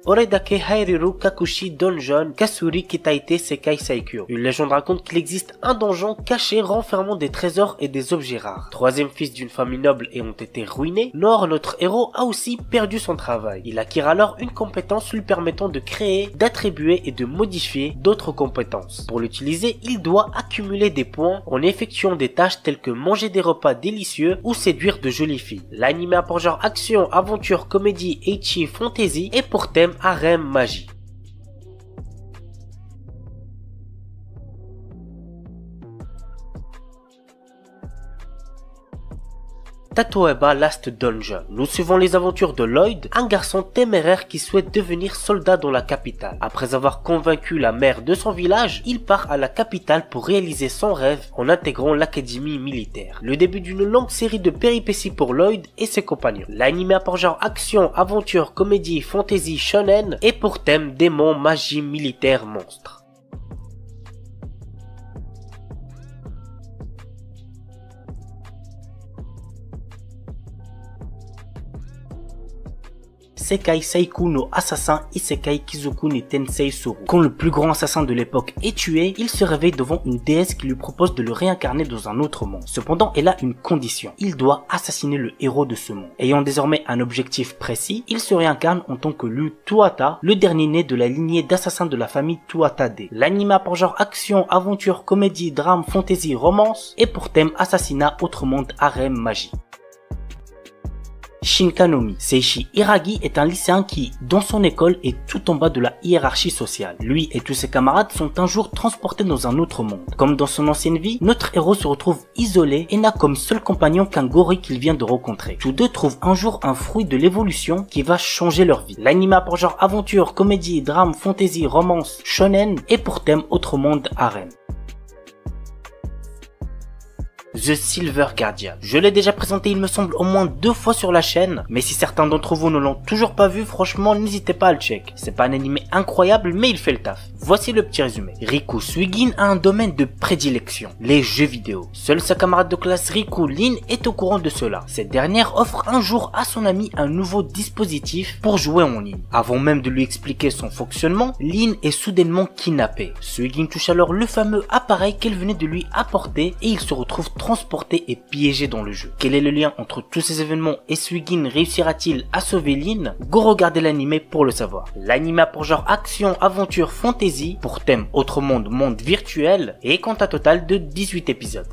A: Oredake Hairiru Kakushi Donjon Kasuri Kitaite Sekai Saikyo. Une légende raconte qu'il existe un donjon caché renfermant des trésors et des objets rares. Troisième fils d'une famille noble et ont été ruinés, Nor, notre héros, a aussi perdu son travail. Il acquiert alors une compétence lui permettant de créer, d'attribuer et de modifier d'autres compétences. Pour l'utiliser, il doit accumuler des points en effectuant des tâches telles que manger des repas délicieux ou séduire de jolies filles. L'anime a pour genre action, aventure, comédie, ecchi, fantasy et pour thème harem, magie.
B: Tatoeba Last Dungeon. Nous suivons les aventures de Lloyd, un garçon téméraire qui souhaite devenir soldat dans la capitale. Après avoir convaincu la mère de son village, il part à la capitale pour réaliser son rêve en intégrant l'académie militaire. Le début d'une longue série de péripéties pour Lloyd et ses compagnons. L'anime a pour genre action, aventure, comédie, fantasy, shonen et pour thème démons, magie, militaire, monstre. Sekai Seiku no Assassin Isekai Kizoku ni Tensei Soru. Quand le plus grand assassin de l'époque est tué, il se réveille devant une déesse qui lui propose de le réincarner dans un autre monde. Cependant, elle a une condition. Il doit assassiner le héros de ce monde. Ayant désormais un objectif précis, il se réincarne en tant que Lu Tuata, le dernier né de la lignée d'assassins de la famille Tuatade. L'anime a pour genre action, aventure, comédie, drame, fantasy, romance et pour thème assassinat, autre monde, harem, magie. Shinkanomi. Seishi Hiragi est un lycéen qui, dans son école, est tout en bas de la hiérarchie sociale. Lui et tous ses camarades sont un jour transportés dans un autre monde. Comme dans son ancienne vie, notre héros se retrouve isolé et n'a comme seul compagnon qu'un gorille qu'il vient de rencontrer. Tous deux trouvent un jour un fruit de l'évolution qui va changer leur vie. L'anime a pour genre aventure, comédie, drame, fantasy, romance, shonen et pour thème autre monde, harem. The Silver Guardian. Je l'ai déjà présenté il me semble au moins 2 fois sur la chaîne, mais si certains d'entre vous ne l'ont toujours pas vu, franchement n'hésitez pas à le check. C'est pas un animé incroyable mais il fait le taf. Voici le petit résumé. Riku Suigin a un domaine de prédilection, les jeux vidéo. Seul sa camarade de classe Riku Lin est au courant de cela. Cette dernière offre un jour à son ami un nouveau dispositif pour jouer en ligne. Avant même de lui expliquer son fonctionnement, Lin est soudainement kidnappé. Suigin touche alors le fameux appareil qu'elle venait de lui apporter et il se retrouve transporté et piégé dans le jeu. Quel est le lien entre tous ces événements et Suigin réussira-t-il à sauver Lin? Go regarder l'anime pour le savoir. L'anime a pour genre action, aventure, fantasy, pour thème autre monde, monde virtuel et compte un total de 18 épisodes.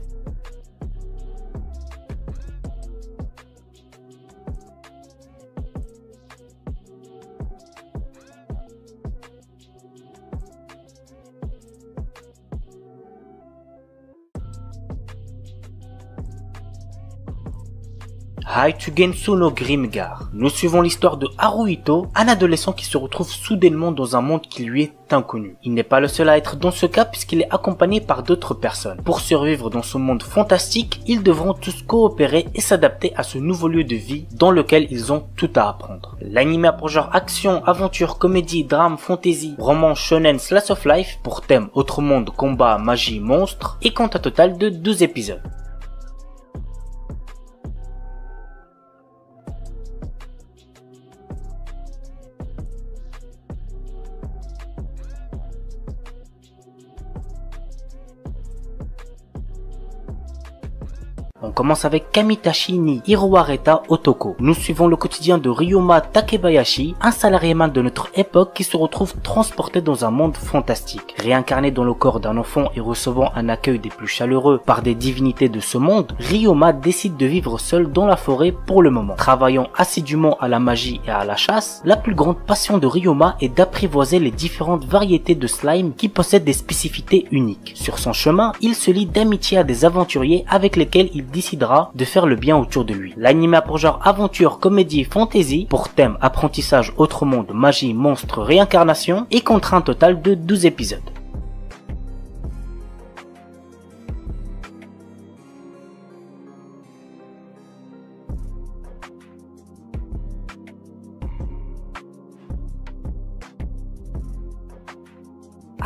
B: Haitugensu no Grimgar. Nous suivons l'histoire de Haruhito, un adolescent qui se retrouve soudainement dans un monde qui lui est inconnu. Il n'est pas le seul à être dans ce cas puisqu'il est accompagné par d'autres personnes. Pour survivre dans ce monde fantastique, ils devront tous coopérer et s'adapter à ce nouveau lieu de vie dans lequel ils ont tout à apprendre. L'anime a pour genre action, aventure, comédie, drame, fantasy, roman, shonen, slice of life, pour thème autre monde, combat, magie, monstre et compte un total de 12 épisodes. On commence avec Kamitachi ni Hiroareta Otoko. Nous suivons le quotidien de Ryoma Takebayashi, un salariéman de notre époque qui se retrouve transporté dans un monde fantastique. Réincarné dans le corps d'un enfant et recevant un accueil des plus chaleureux par des divinités de ce monde, Ryoma décide de vivre seul dans la forêt pour le moment. Travaillant assidûment à la magie et à la chasse, la plus grande passion de Ryoma est d'apprivoiser les différentes variétés de slime qui possèdent des spécificités uniques. Sur son chemin, il se lie d'amitié à des aventuriers avec lesquels il décidera de faire le bien autour de lui. L'anime a pour genre aventure, comédie, fantasy, pour thème apprentissage, autre monde, magie, monstre, réincarnation et compte un total de 12 épisodes.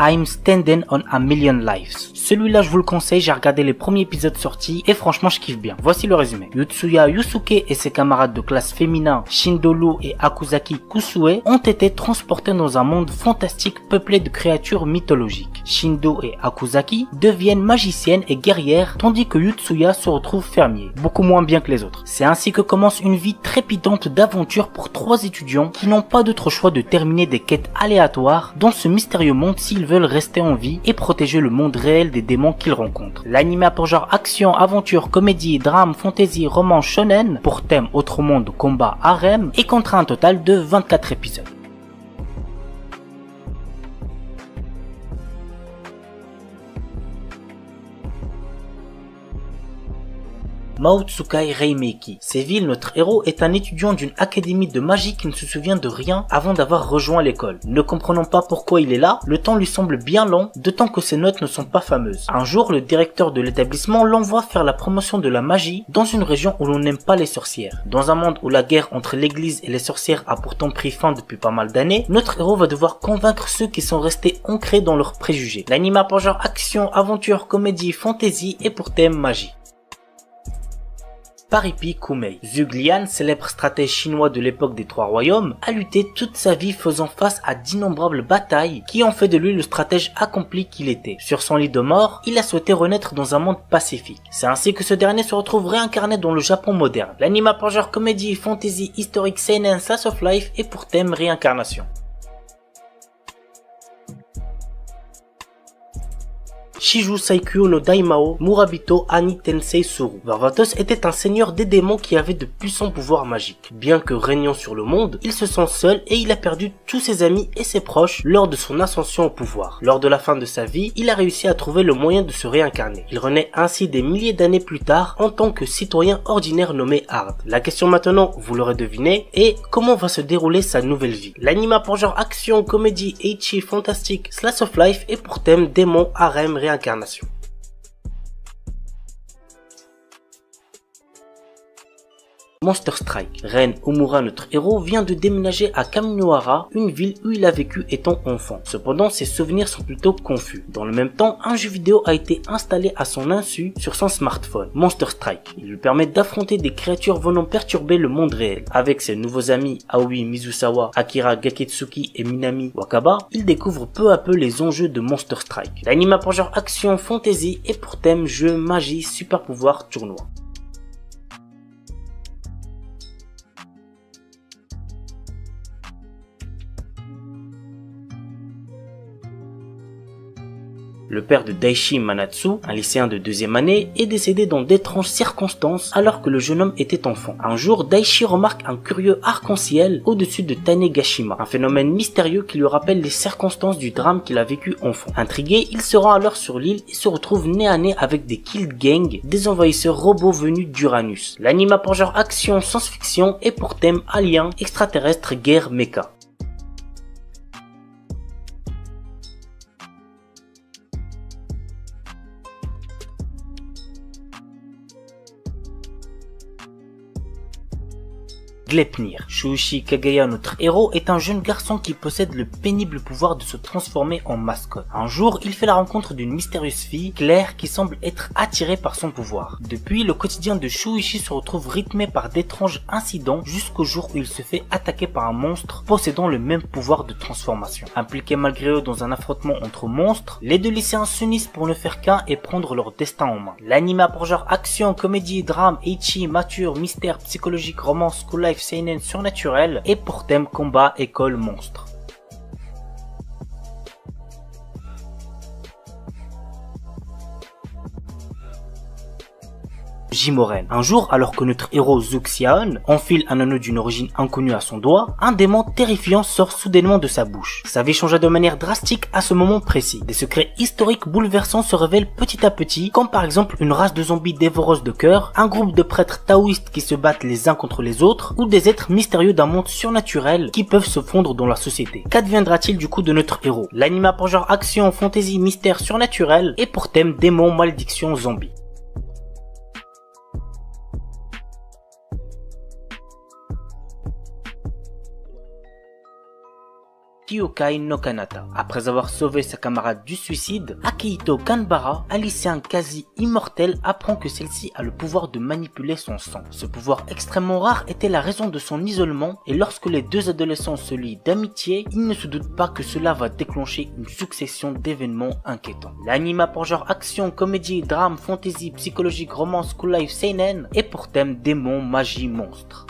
B: I'm Standing on a Million Lives. Celui-là je vous le conseille, j'ai regardé les premiers épisodes sortis et franchement je kiffe bien. Voici le résumé. Yutsuya Yusuke et ses camarades de classe féminin Shindolu et Akuzaki Kusue ont été transportés dans un monde fantastique peuplé de créatures mythologiques. Shindo et Akuzaki deviennent magiciennes et guerrières tandis que Yutsuya se retrouve fermier, beaucoup moins bien que les autres. C'est ainsi que commence une vie trépidante d'aventure pour 3 étudiants qui n'ont pas d'autre choix de terminer des quêtes aléatoires dans ce mystérieux monde s'ils veulent rester en vie et protéger le monde réel des démons qu'ils rencontrent. L'anime a pour genre action, aventure, comédie, drame, fantasy, roman, shonen, pour thème autre monde, combat, harem et compte un total de 24 épisodes. Maotsukai Reimeki. Séville, notre héros est un étudiant d'une académie de magie qui ne se souvient de rien avant d'avoir rejoint l'école. Ne comprenant pas pourquoi il est là, le temps lui semble bien long, d'autant que ses notes ne sont pas fameuses. Un jour, le directeur de l'établissement l'envoie faire la promotion de la magie dans une région où l'on n'aime pas les sorcières. Dans un monde où la guerre entre l'église et les sorcières a pourtant pris fin depuis pas mal d'années, notre héros va devoir convaincre ceux qui sont restés ancrés dans leurs préjugés. L'anime a pour genre action, aventure, comédie, fantasy et pour thème magie. Paripi Kumei. Zhuge Liang, célèbre stratège chinois de l'époque des Trois Royaumes, a lutté toute sa vie faisant face à d'innombrables batailles qui ont fait de lui le stratège accompli qu'il était. Sur son lit de mort, il a souhaité renaître dans un monde pacifique. C'est ainsi que ce dernier se retrouve réincarné dans le Japon moderne. L'anime a pour genre comédie, fantasy, historique, seinen, slice of life et pour thème réincarnation. Shiju Saikyo no Daimao Murabito Ani Tensei Suru. Varvatos était un seigneur des démons qui avait de puissants pouvoirs magiques. Bien que régnant sur le monde, il se sent seul et il a perdu tous ses amis et ses proches lors de son ascension au pouvoir. Lors de la fin de sa vie, il a réussi à trouver le moyen de se réincarner. Il renaît ainsi des milliers d'années plus tard en tant que citoyen ordinaire nommé Hard. La question maintenant, vous l'aurez deviné, est comment va se dérouler sa nouvelle vie. L'anime a pour genre action, comédie, ecchi, fantastique, slice of life et pour thème démon, harem, réincarnation. Monster Strike. Ren Omura, notre héros, vient de déménager à Kaminohara, une ville où il a vécu étant enfant. Cependant, ses souvenirs sont plutôt confus. Dans le même temps, un jeu vidéo a été installé à son insu sur son smartphone, Monster Strike. Il lui permet d'affronter des créatures venant perturber le monde réel. Avec ses nouveaux amis Aoi Mizusawa, Akira Gaketsuki et Minami Wakaba, il découvre peu à peu les enjeux de Monster Strike. L'anime a pour genre action, fantasy et pour thème jeu, magie, super pouvoir, tournoi. Le père de Daishi Manatsu, un lycéen de deuxième année, est décédé dans d'étranges circonstances alors que le jeune homme était enfant. Un jour, Daishi remarque un curieux arc-en-ciel au-dessus de Tanegashima, un phénomène mystérieux qui lui rappelle les circonstances du drame qu'il a vécu enfant. Intrigué, il se rend alors sur l'île et se retrouve nez à nez avec des Kill Gang, des envahisseurs robots venus d'Uranus. L'anime a pour genre action, science-fiction et pour thème alien, extraterrestre, guerre, mecha. Gleipnir. Shuichi Kagaya, notre héros, est un jeune garçon qui possède le pénible pouvoir de se transformer en mascotte. Un jour, il fait la rencontre d'une mystérieuse fille, Claire, qui semble être attirée par son pouvoir. Depuis, le quotidien de Shuichi se retrouve rythmé par d'étranges incidents jusqu'au jour où il se fait attaquer par un monstre possédant le même pouvoir de transformation. Impliqués malgré eux dans un affrontement entre monstres, les deux lycéens s'unissent pour ne faire qu'un et prendre leur destin en main. L'anime a pour genre action, comédie, drame, ecchi, mature, mystère, psychologique, romance, school life, seinen, surnaturel et pour thème combat, école, monstre. Jimoren. Un jour, alors que notre héros Zuxiaon enfile un anneau d'une origine inconnue à son doigt, un démon terrifiant sort soudainement de sa bouche. Sa vie changea de manière drastique à ce moment précis. Des secrets historiques bouleversants se révèlent petit à petit, comme par exemple une race de zombies dévoreuses de cœur, un groupe de prêtres taoïstes qui se battent les uns contre les autres, ou des êtres mystérieux d'un monde surnaturel qui peuvent se fondre dans la société. Qu'adviendra-t-il du coup de notre héros? L'anime a pour genre action, fantasy, mystère, surnaturel et pour thème démon, malédiction, zombie. Kyokai no Kanata. Après avoir sauvé sa camarade du suicide, Akihito Kanbara, un lycéen quasi immortel, apprend que celle-ci a le pouvoir de manipuler son sang. Ce pouvoir extrêmement rare était la raison de son isolement, et lorsque les deux adolescents se lient d'amitié, ils ne se doutent pas que cela va déclencher une succession d'événements inquiétants. L'anime a pour genre action, comédie, drame, fantasy, psychologique, romance, school life, seinen, et pour thème démon, magie, monstre.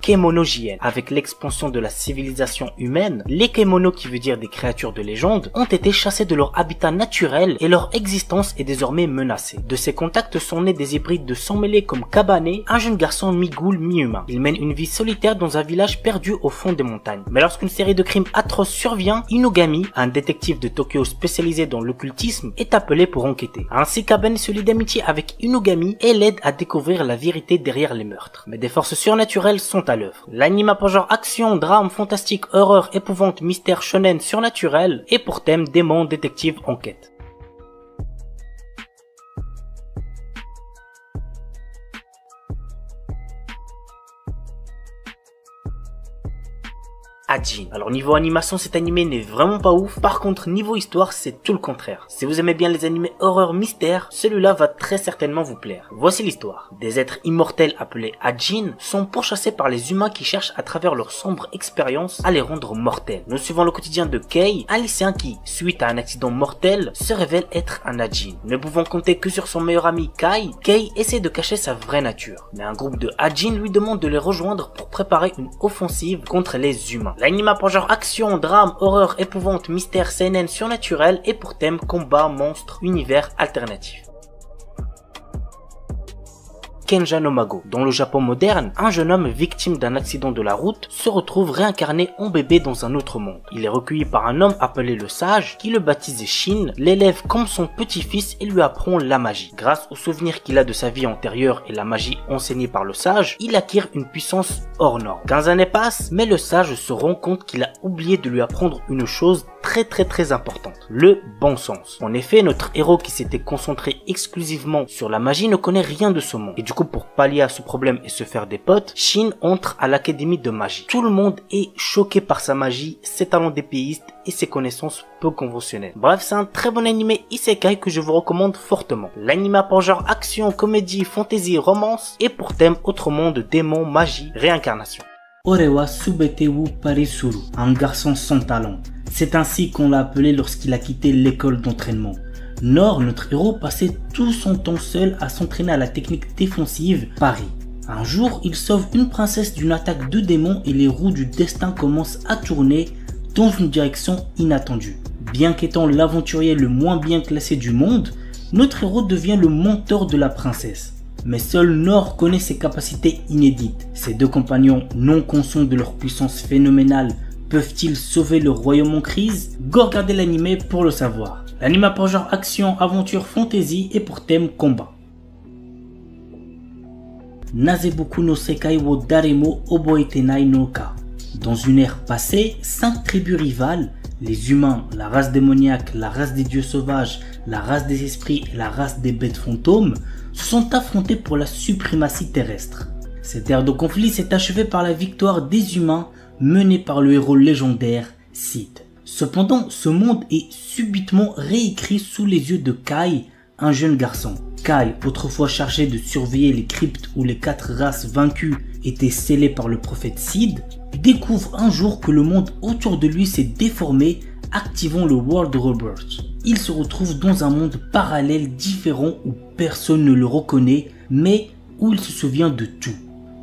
B: Kemono JN. Avec l'expansion de la civilisation humaine, les Kemono, qui veut dire des créatures de légende, ont été chassés de leur habitat naturel et leur existence est désormais menacée. De ces contacts sont nés des hybrides de sang mêlés comme Kabane, un jeune garçon mi-ghoul mi-humain. Il mène une vie solitaire dans un village perdu au fond des montagnes. Mais lorsqu'une série de crimes atroces survient, Inugami, un détective de Tokyo spécialisé dans l'occultisme, est appelé pour enquêter. Ainsi, Kabane se lie d'amitié avec Inugami et l'aide à découvrir la vérité derrière les meurtres. Mais des forces surnaturelles sont à l'œuvre. L'anime a pour genre action, drame, fantastique, horreur, épouvante, mystère, shonen, surnaturel et pour thème démon, détective, enquête. Ajin. Alors niveau animation, cet animé n'est vraiment pas ouf. Par contre, niveau histoire, c'est tout le contraire. Si vous aimez bien les animés horreur mystère, celui-là va très certainement vous plaire. Voici l'histoire. Des êtres immortels appelés Ajin sont pourchassés par les humains qui cherchent à travers leur sombre expérience à les rendre mortels. Nous suivons le quotidien de Kei, un lycéen qui, suite à un accident mortel, se révèle être un Ajin. Ne pouvant compter que sur son meilleur ami Kai, Kei essaie de cacher sa vraie nature. Mais un groupe de Ajin lui demande de les rejoindre pour préparer une offensive contre les humains. L'anime a pour genre action, drame, horreur, épouvante, mystère, seinen, surnaturel et pour thème combat, monstre, univers alternatif. Kenja no Mago. Dans le Japon moderne, un jeune homme victime d'un accident de la route se retrouve réincarné en bébé dans un autre monde. Il est recueilli par un homme appelé le Sage qui le baptise Shin, l'élève comme son petit-fils et lui apprend la magie. Grâce aux souvenirs qu'il a de sa vie antérieure et la magie enseignée par le Sage, il acquiert une puissance hors norme. 15 années passent, mais le Sage se rend compte qu'il a oublié de lui apprendre une chose très importante, le bon sens. En effet, notre héros qui s'était concentré exclusivement sur la magie ne connaît rien de ce monde. Et du coup, pour pallier à ce problème et se faire des potes, Shin entre à l'académie de magie. Tout le monde est choqué par sa magie, ses talents d'épéiste et ses connaissances peu conventionnelles. Bref, c'est un très bon animé isekai que je vous recommande fortement. L'anime a pour genre action, comédie, fantasy, romance et pour thème autre monde, démon, magie, réincarnation.
A: Orewa Subetewu Parisuru, un garçon sans talent. C'est ainsi qu'on l'a appelé lorsqu'il a quitté l'école d'entraînement. Nord, notre héros, passait tout son temps seul à s'entraîner à la technique défensive Paris. Un jour, il sauve une princesse d'une attaque de démons et les roues du destin commencent à tourner dans une direction inattendue. Bien qu'étant l'aventurier le moins bien classé du monde, notre héros devient le mentor de la princesse. Mais seul Nord connaît ses capacités inédites. Ses deux compagnons, non conscients de leur puissance phénoménale, peuvent-ils sauver le royaume en crise? Go regarder l'anime pour le savoir. L'anime a pour genre action, aventure, fantasy et pour thème combat. Nazeboku no Sekai wo Daremo Oboetenai no Ka. Dans une ère passée, 5 tribus rivales, les humains, la race démoniaque, la race des dieux sauvages, la race des esprits et la race des bêtes fantômes, se sont affrontés pour la suprématie terrestre. Cette ère de conflit s'est achevée par la victoire des humains menée par le héros légendaire Sid. Cependant, ce monde est subitement réécrit sous les yeux de Kai, un jeune garçon. Kai, autrefois chargé de surveiller les cryptes où les 4 races vaincues étaient scellées par le prophète Sid, découvre un jour que le monde autour de lui s'est déformé, activant le World Rebirth. Il se retrouve dans un monde parallèle différent où personne ne le reconnaît, mais où il se souvient de tout.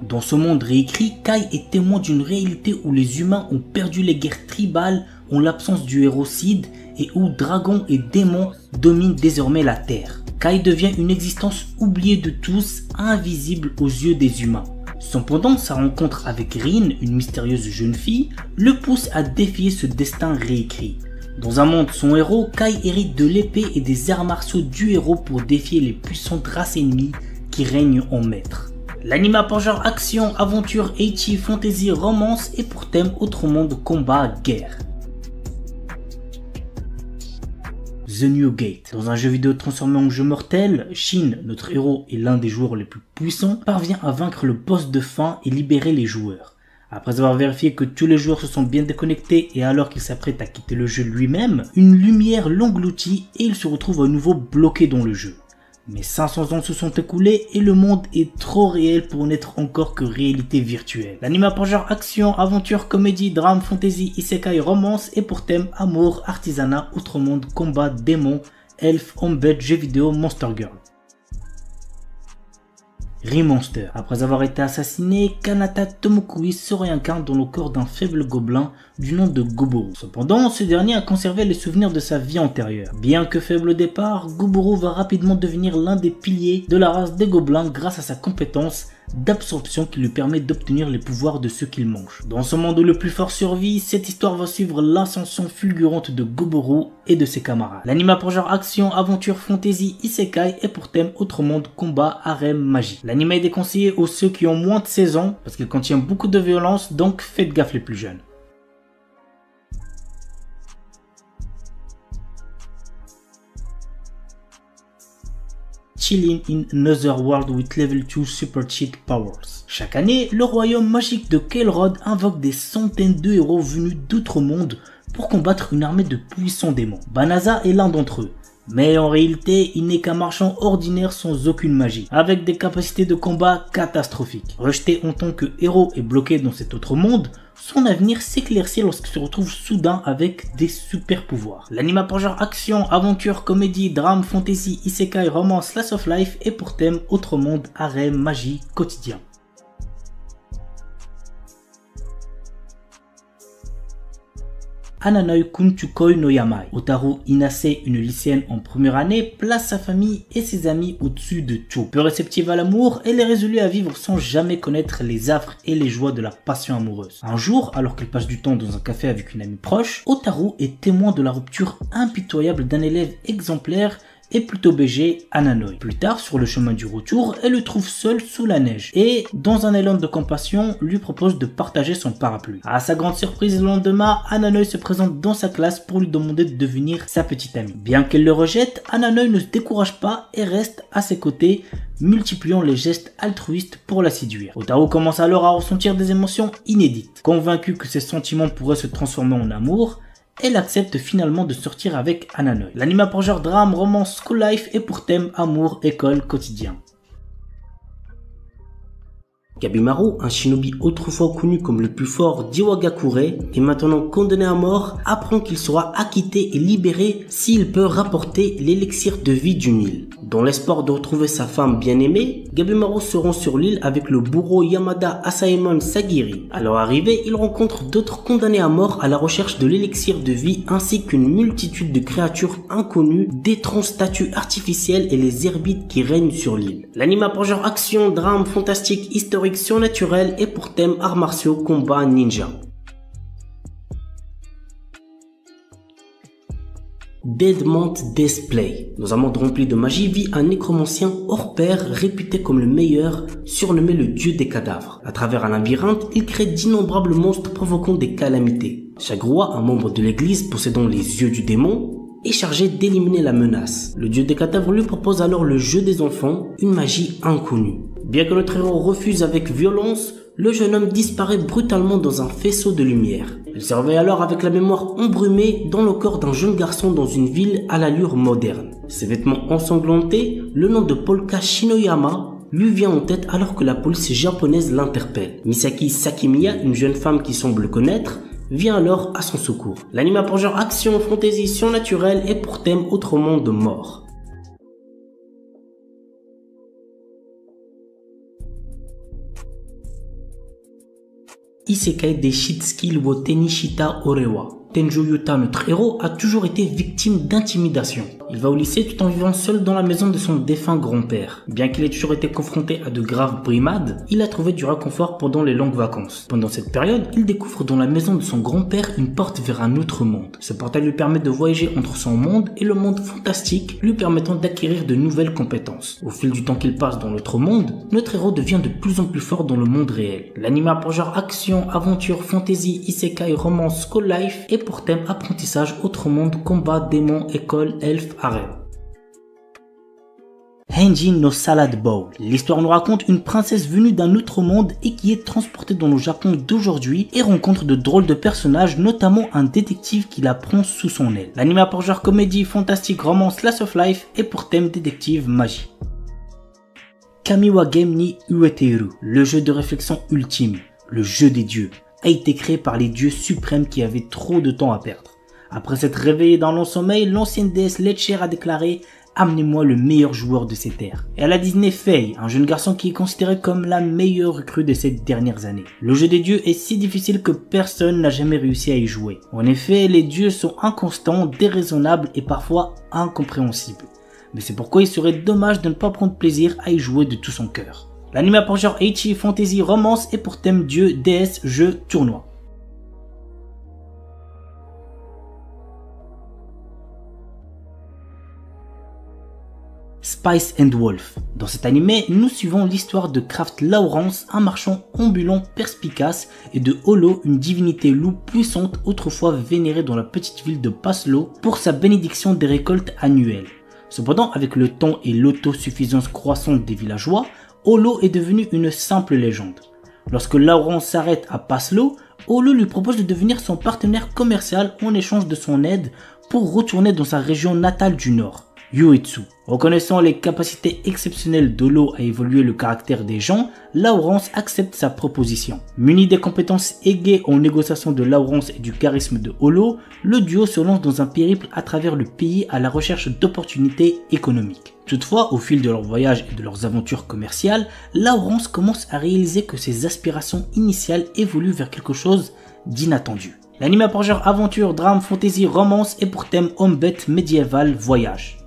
A: Dans ce monde réécrit, Kai est témoin d'une réalité où les humains ont perdu les guerres tribales en l'absence du héros Sid et où dragons et démons dominent désormais la Terre. Kai devient une existence oubliée de tous, invisible aux yeux des humains. Cependant, sa rencontre avec Rin, une mystérieuse jeune fille, le pousse à défier ce destin réécrit. Dans un monde sans héros, Kai hérite de l'épée et des arts martiaux du héros pour défier les puissantes races ennemies qui règnent en maître. L'anime a pour genre action, aventure, ecchi, fantasy, romance et pour thème autre monde, combat, guerre. The New Gate. Dans un jeu vidéo transformé en jeu mortel, Shin, notre héros et l'un des joueurs les plus puissants, parvient à vaincre le boss de fin et libérer les joueurs. Après avoir vérifié que tous les joueurs se sont bien déconnectés et alors qu'il s'apprête à quitter le jeu lui-même, une lumière l'engloutit et il se retrouve à nouveau bloqué dans le jeu. Mais 500 ans se sont écoulés et le monde est trop réel pour n'être encore que réalité virtuelle. L'anime a pour genre action, aventure, comédie, drame, fantasy, isekai, romance et pour thème amour, artisanat, outre monde, combat, démons, elfes, embed, jeux vidéo, monster girl. Remonster. Après avoir été assassiné, Kanata Tomokui se réincarne dans le corps d'un faible gobelin du nom de Goboro. Cependant, ce dernier a conservé les souvenirs de sa vie antérieure. Bien que faible au départ, Goboro va rapidement devenir l'un des piliers de la race des gobelins grâce à sa compétence d'absorption qui lui permet d'obtenir les pouvoirs de ceux qu'il mange. Dans ce monde où le plus fort survit, cette histoire va suivre l'ascension fulgurante de Goboro et de ses camarades. L'anime a pour genre action, aventure, fantasy, isekai et pour thème autre monde, combat, harem, magie. L'anime est déconseillé aux ceux qui ont moins de 16 ans parce qu'il contient beaucoup de violence, donc faites gaffe les plus jeunes. Chilling in Another World with Level 2 Super Cheat Powers. Chaque année, le royaume magique de Kelrod invoque des centaines de héros venus d'outre-monde pour combattre une armée de puissants démons. Banaza est l'un d'entre eux. Mais en réalité, il n'est qu'un marchand ordinaire sans aucune magie, avec des capacités de combat catastrophiques. Rejeté en tant que héros et bloqué dans cet autre monde, son avenir s'éclaircit lorsqu'il se retrouve soudain avec des super pouvoirs. L'anime a pour genre action, aventure, comédie, drame, fantasy, isekai, romance, slice of life et pour thème autre monde, harem, magie, quotidien. Ananoi Kunchukoi no Yamai. Otaru Inase, une lycéenne en première année, place sa famille et ses amis au-dessus de tout. Peu réceptive à l'amour, elle est résolue à vivre sans jamais connaître les affres et les joies de la passion amoureuse. Un jour, alors qu'elle passe du temps dans un café avec une amie proche, Otaru est témoin de la rupture impitoyable d'un élève exemplaire et plutôt BG, Ananoi. Plus tard, sur le chemin du retour, elle le trouve seul sous la neige et, dans un élan de compassion, lui propose de partager son parapluie. À sa grande surprise, le lendemain, Ananoi se présente dans sa classe pour lui demander de devenir sa petite amie. Bien qu'elle le rejette, Ananoi ne se décourage pas et reste à ses côtés, multipliant les gestes altruistes pour la séduire. Otaru commence alors à ressentir des émotions inédites. Convaincue que ses sentiments pourraient se transformer en amour, elle accepte finalement de sortir avec Ananoi. L'anime a pour genre drame, romance, school life et pour thème amour, école, quotidien. Gabimaru, un shinobi autrefois connu comme le plus fort d'Iwagakure et maintenant condamné à mort, apprend qu'il sera acquitté et libéré s'il peut rapporter l'élixir de vie d'une île. Dans l'espoir de retrouver sa femme bien-aimée, Gabimaru se rend sur l'île avec le bourreau Yamada Asaemon Sagiri. À leur arrivée, il rencontre d'autres condamnés à mort à la recherche de l'élixir de vie ainsi qu'une multitude de créatures inconnues, d'étranges statues artificielles et les herbites qui règnent sur l'île. L'anime a pour genre action, drame, fantastique, historique, surnaturel et pour thème arts martiaux, combat, ninja. Deadmont Display. Dans un monde rempli de magie vit un nécromancien hors pair réputé comme le meilleur, surnommé le dieu des cadavres. À travers un labyrinthe, il crée d'innombrables monstres provoquant des calamités. Chaque roi, un membre de l'église possédant les yeux du démon, est chargé d'éliminer la menace. Le dieu des cadavres lui propose alors le jeu des enfants, une magie inconnue. Bien que notre héros refuse avec violence, le jeune homme disparaît brutalement dans un faisceau de lumière. Il se réveille alors avec la mémoire embrumée dans le corps d'un jeune garçon dans une ville à l'allure moderne. Ses vêtements ensanglantés, le nom de Polka Shinoyama lui vient en tête alors que la police japonaise l'interpelle. Misaki Sakimiya, une jeune femme qui semble le connaître, vient alors à son secours. L'anime a pour genre action, fantasy, surnaturel et pour thème autre monde mort. Isekai des Shitsuki wo Tenishita Orewa. Tenjo Yuta, notre héros, a toujours été victime d'intimidation. Il va au lycée tout en vivant seul dans la maison de son défunt grand-père. Bien qu'il ait toujours été confronté à de graves brimades, il a trouvé du réconfort pendant les longues vacances. Pendant cette période, il découvre dans la maison de son grand-père une porte vers un autre monde. Ce portail lui permet de voyager entre son monde et le monde fantastique, lui permettant d'acquérir de nouvelles compétences. Au fil du temps qu'il passe dans l'autre monde, notre héros devient de plus en plus fort dans le monde réel. L'anime a pour genre action, aventure, fantasy, isekai, romance, school life et pour thème apprentissage, autre monde, combat, démons, école, elfe, harem. Henjin no Salad Bowl. L'histoire nous raconte une princesse venue d'un autre monde et qui est transportée dans le Japon d'aujourd'hui et rencontre de drôles de personnages, notamment un détective qui la prend sous son aile. L'anime a pour genre comédie, fantastique, romance, slice of life et pour thème détective, magie. Kamiwa Game ni Ueteru, le jeu de réflexion ultime, le jeu des dieux, a été créé par les dieux suprêmes qui avaient trop de temps à perdre. Après s'être réveillée dans long sommeil, l'ancienne déesse Letcher a déclaré amenez-moi le meilleur joueur de ces terres. Et à la Disney, Faye, un jeune garçon qui est considéré comme la meilleure recrue de ces dernières années. Le jeu des dieux est si difficile que personne n'a jamais réussi à y jouer. En effet, les dieux sont inconstants, déraisonnables et parfois incompréhensibles. Mais c'est pourquoi il serait dommage de ne pas prendre plaisir à y jouer de tout son cœur. L'anime a pour genre Ecchi, fantasy, romance et pour thème dieu, déesse, jeu, tournoi. Spice and Wolf. Dans cet animé, nous suivons l'histoire de Kraft Lawrence, un marchand ambulant perspicace, et de Holo, une divinité loup puissante autrefois vénérée dans la petite ville de Paslo pour sa bénédiction des récoltes annuelles. Cependant, avec le temps et l'autosuffisance croissante des villageois, Holo est devenu une simple légende. Lorsque Lawrence s'arrête à Paslo, Holo lui propose de devenir son partenaire commercial en échange de son aide pour retourner dans sa région natale du nord, Uetsu. Reconnaissant les capacités exceptionnelles d'Holo à évoluer le caractère des gens, Lawrence accepte sa proposition. Muni des compétences aiguës en négociation de Lawrence et du charisme de Holo, le duo se lance dans un périple à travers le pays à la recherche d'opportunités économiques. Toutefois, au fil de leur voyage et de leurs aventures commerciales, Lawrence commence à réaliser que ses aspirations initiales évoluent vers quelque chose d'inattendu. L'anime a pour genre aventure, drame, fantasy, romance et pour thème homme-bête, médiéval, voyage.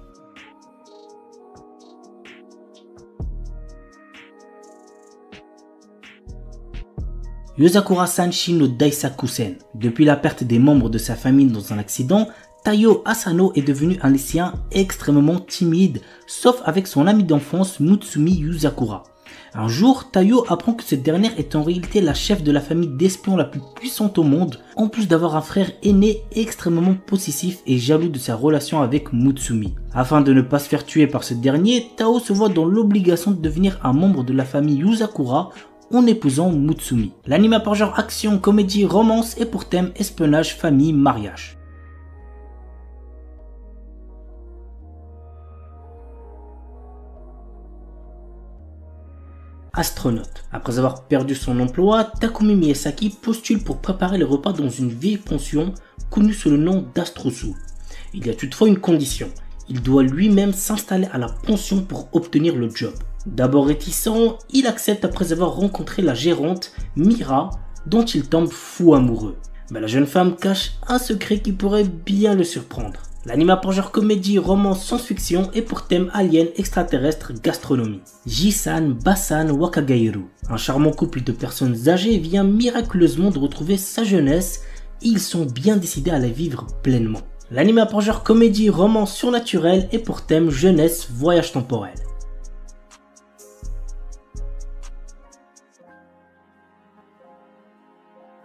A: Yozakura Sanshi no Daisakusen. Depuis la perte des membres de sa famille dans un accident, Taiyo Asano est devenu un lycéen extrêmement timide, sauf avec son ami d'enfance Mutsumi Yuzakura. Un jour, Taiyo apprend que cette dernière est en réalité la chef de la famille d'espions la plus puissante au monde, en plus d'avoir un frère aîné extrêmement possessif et jaloux de sa relation avec Mutsumi. Afin de ne pas se faire tuer par ce dernier, Tao se voit dans l'obligation de devenir un membre de la famille Yuzakura en épousant Mutsumi. L'anime a pour genre action, comédie, romance et pour thème espionnage, famille, mariage. Astronaute. Après avoir perdu son emploi, Takumi Miyazaki postule pour préparer les repas dans une vieille pension connue sous le nom d'Astrosu. Il y a toutefois une condition. Il doit lui-même s'installer à la pension pour obtenir le job. D'abord réticent, il accepte après avoir rencontré la gérante, Mira, dont il tombe fou amoureux. Mais la jeune femme cache un secret qui pourrait bien le surprendre. L'anime a pour genre comédie, romance, science-fiction et pour thème alien, extraterrestre, gastronomie. Jisan, Basan, Wakagairu. Un charmant couple de personnes âgées vient miraculeusement de retrouver sa jeunesse et ils sont bien décidés à la vivre pleinement. L'anime a pour genre comédie, romance surnaturelle et pour thème jeunesse, voyage temporel.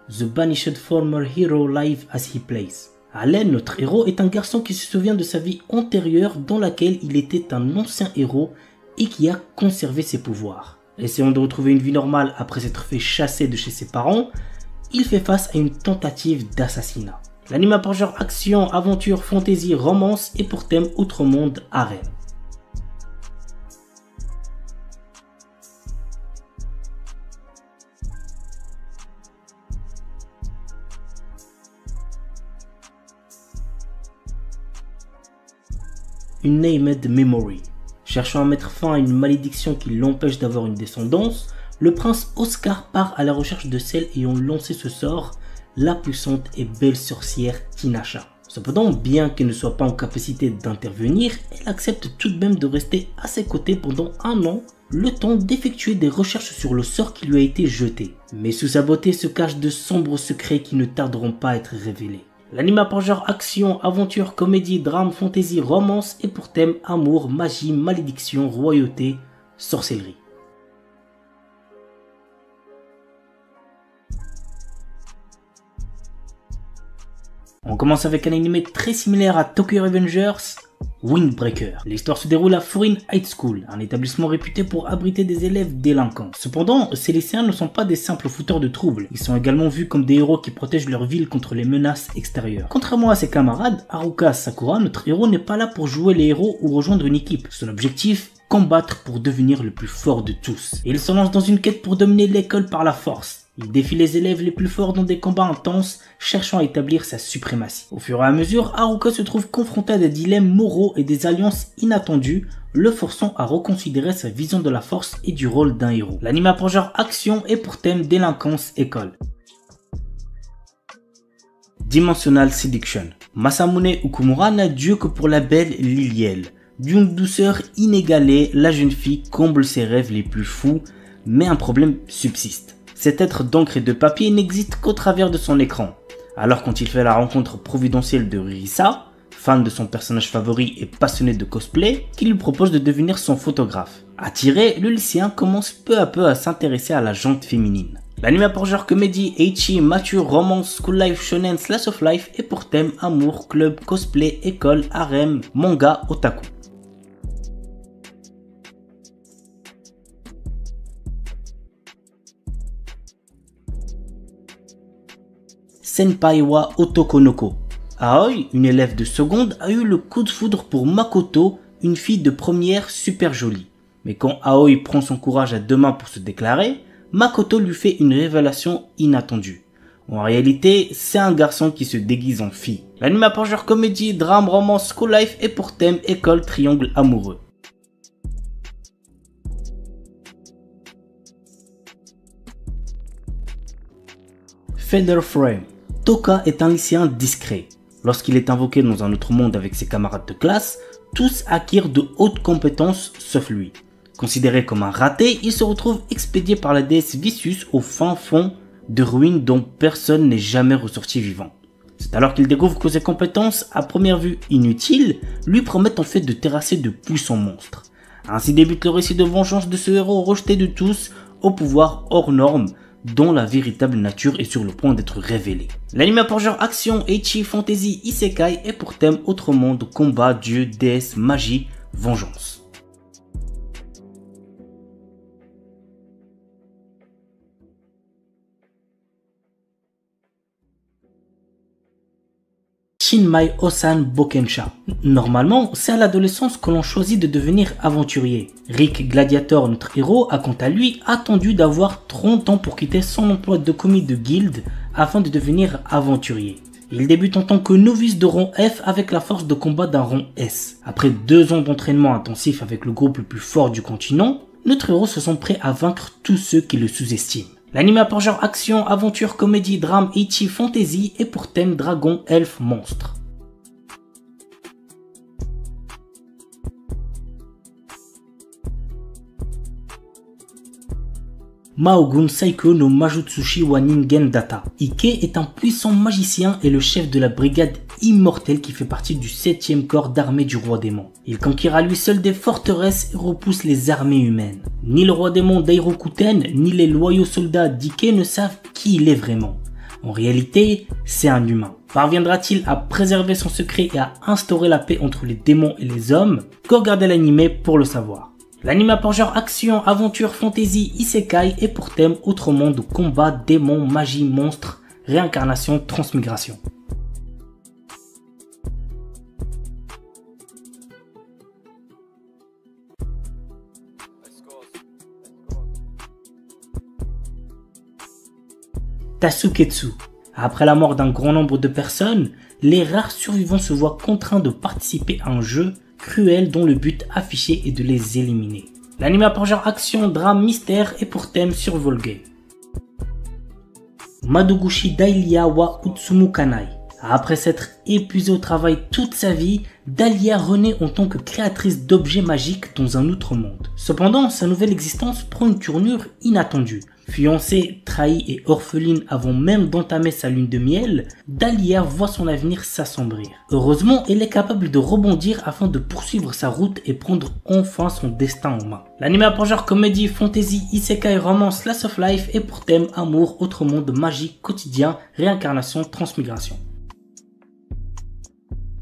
A: The Banished Former Hero Live as He Plays. Allen, notre héros, est un garçon qui se souvient de sa vie antérieure dans laquelle il était un ancien héros et qui a conservé ses pouvoirs. Essayant de retrouver une vie normale après s'être fait chasser de chez ses parents, il fait face à une tentative d'assassinat. L'anime a pour genre action, aventure, fantasy, romance et pour thème outre-monde, harem. Une Named Memory. Cherchant à mettre fin à une malédiction qui l'empêche d'avoir une descendance, le prince Oscar part à la recherche de celle ayant lancé ce sort, la puissante et belle sorcière Tinasha. Cependant, bien qu'elle ne soit pas en capacité d'intervenir, elle accepte tout de même de rester à ses côtés pendant un an, le temps d'effectuer des recherches sur le sort qui lui a été jeté. Mais sous sa beauté se cachent de sombres secrets qui ne tarderont pas à être révélés. L'anime a pour genre action, aventure, comédie, drame, fantasy, romance et pour thème amour, magie, malédiction, royauté, sorcellerie. On commence avec un anime très similaire à Tokyo Revengers, Windbreaker. L'histoire se déroule à Furin High School, un établissement réputé pour abriter des élèves délinquants. Cependant, ces lycéens ne sont pas des simples fouteurs de troubles, ils sont également vus comme des héros qui protègent leur ville contre les menaces extérieures. Contrairement à ses camarades, Haruka Sakura, notre héros n'est pas là pour jouer les héros ou rejoindre une équipe. Son objectif, combattre pour devenir le plus fort de tous. Et il se lance dans une quête pour dominer l'école par la force. Il défie les élèves les plus forts dans des combats intenses, cherchant à établir sa suprématie. Au fur et à mesure, Haruka se trouve confronté à des dilemmes moraux et des alliances inattendues, le forçant à reconsidérer sa vision de la force et du rôle d'un héros. L'anime a pour genre action et pour thème délinquance école. Dimensional Seduction. Masamune Okumura n'a Dieu que pour la belle Liliel. D'une douceur inégalée, la jeune fille comble ses rêves les plus fous, mais un problème subsiste. Cet être d'encre et de papier n'existe qu'au travers de son écran. Alors quand il fait la rencontre providentielle de Risa, fan de son personnage favori et passionné de cosplay, qui lui propose de devenir son photographe. Attiré, le lycéen commence peu à peu à s'intéresser à la jante féminine. L'anime a pour genre comédie, ecchi, mature, romance, school life, shonen, slice of life et pour thème amour, club, cosplay, école, harem, manga, otaku. Senpai wa Otokonoko. Aoi, une élève de seconde, a eu le coup de foudre pour Makoto, une fille de première super jolie. Mais quand Aoi prend son courage à deux mains pour se déclarer, Makoto lui fait une révélation inattendue. En réalité, c'est un garçon qui se déguise en fille. L'anime a pour genre comédie, drame, romance, school life et pour thème école, triangle amoureux. Feather Frame. Toka est un lycéen discret. Lorsqu'il est invoqué dans un autre monde avec ses camarades de classe, tous acquièrent de hautes compétences sauf lui. Considéré comme un raté, il se retrouve expédié par la déesse Vicious au fin fond de ruines dont personne n'est jamais ressorti vivant. C'est alors qu'il découvre que ses compétences, à première vue inutiles, lui promettent en fait de terrasser de puissants monstres. Ainsi débute le récit de vengeance de ce héros rejeté de tous, au pouvoir hors norme, dont la véritable nature est sur le point d'être révélée. L'anime a pour genre action, ecchi, fantasy, isekai et pour thème autre monde, combat, dieu, déesse, magie, vengeance. Shinmai Osan Bokensha. Normalement, c'est à l'adolescence que l'on choisit de devenir aventurier. Rick Gladiator, notre héros, a quant à lui attendu d'avoir 30 ans pour quitter son emploi de commis de guilde afin de devenir aventurier. Il débute en tant que novice de rang F avec la force de combat d'un rang S. Après 2 ans d'entraînement intensif avec le groupe le plus fort du continent, notre héros se sent prêt à vaincre tous ceux qui le sous-estiment. L'anime a pour genre action, aventure, comédie, drame, ecchi, fantasy et pour thème dragon, elfe, monstre. Maogun Saiko no Majutsushi wa Ningen Data. Ike est un puissant magicien et le chef de la brigade immortelle qui fait partie du 7e corps d'armée du roi démon. Il conquiert à lui seul des forteresses et repousse les armées humaines. Ni le roi démon Dairokuten, ni les loyaux soldats d'Ike ne savent qui il est vraiment. En réalité, c'est un humain. Parviendra-t-il à préserver son secret et à instaurer la paix entre les démons et les hommes? Qu'au regarder l'anime pour le savoir. L'anime a pour genre action, aventure, fantasy, isekai et pour thème autre monde, combat, démons, magie, monstres, réincarnation, transmigration. Tasuketsu. Après la mort d'un grand nombre de personnes, les rares survivants se voient contraints de participer à un jeu cruel dont le but affiché est de les éliminer. L'anime a pour genre action, drame, mystère et pour thème survival game. Madoguchi Dahlia wa Utsumu Kanai. Après s'être épuisée au travail toute sa vie, Dahlia renaît en tant que créatrice d'objets magiques dans un autre monde. Cependant, sa nouvelle existence prend une tournure inattendue. Fiancée, trahie et orpheline avant même d'entamer sa lune de miel, Dahlia voit son avenir s'assombrir. Heureusement, elle est capable de rebondir afin de poursuivre sa route et prendre enfin son destin en main. L'anime a pour genre comédie, fantasy, isekai, romance, slice of life et pour thème amour, autre monde, magie, quotidien, réincarnation, transmigration.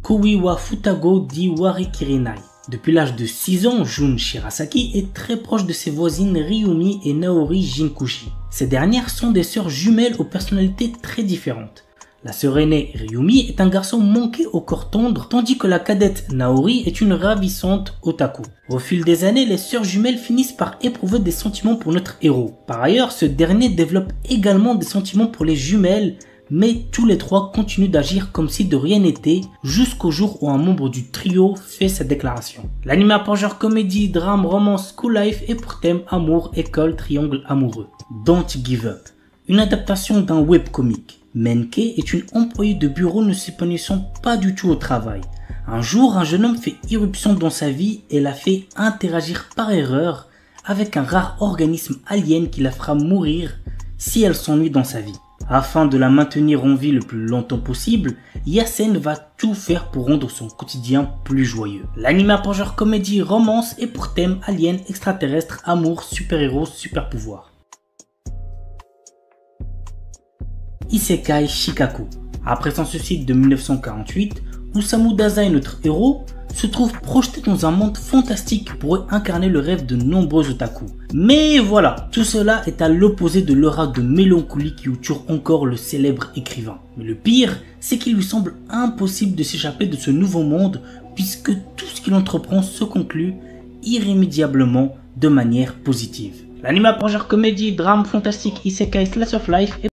A: Kui wa Futago di Warikirinai. Depuis l'âge de 6 ans, Jun Shirasaki est très proche de ses voisines Ryumi et Naori Jinkushi. Ces dernières sont des sœurs jumelles aux personnalités très différentes. La sœur aînée, Ryumi, est un garçon manqué au corps tendre, tandis que la cadette, Naori, est une ravissante otaku. Au fil des années, les sœurs jumelles finissent par éprouver des sentiments pour notre héros. Par ailleurs, ce dernier développe également des sentiments pour les jumelles, mais tous les trois continuent d'agir comme si de rien n'était, jusqu'au jour où un membre du trio fait cette déclaration. L'anime a pour genre comédie, drame, romance, school life et pour thème amour, école, triangle amoureux. Don't Give Up, une adaptation d'un webcomic. Menke est une employée de bureau ne s'épanouissant pas du tout au travail. Un jour, un jeune homme fait irruption dans sa vie et la fait interagir par erreur avec un rare organisme alien qui la fera mourir si elle s'ennuie dans sa vie. Afin de la maintenir en vie le plus longtemps possible, Yasen va tout faire pour rendre son quotidien plus joyeux. L'anime a pour genre comédie, romance et pour thème alien, extraterrestre, amour, super-héros, super-pouvoir. Isekai Shikaku. Après son suicide de 1948, Osamu Dazai, notre héros, se trouve projeté dans un monde fantastique qui pourrait incarner le rêve de nombreux otaku. Mais voilà, tout cela est à l'opposé de l'aura de mélancolie qui entoure encore le célèbre écrivain. Mais le pire, c'est qu'il lui semble impossible de s'échapper de ce nouveau monde puisque tout ce qu'il entreprend se conclut irrémédiablement de manière positive. L'anime a pour genre comédie, drame, fantastique, isekai, slice of life et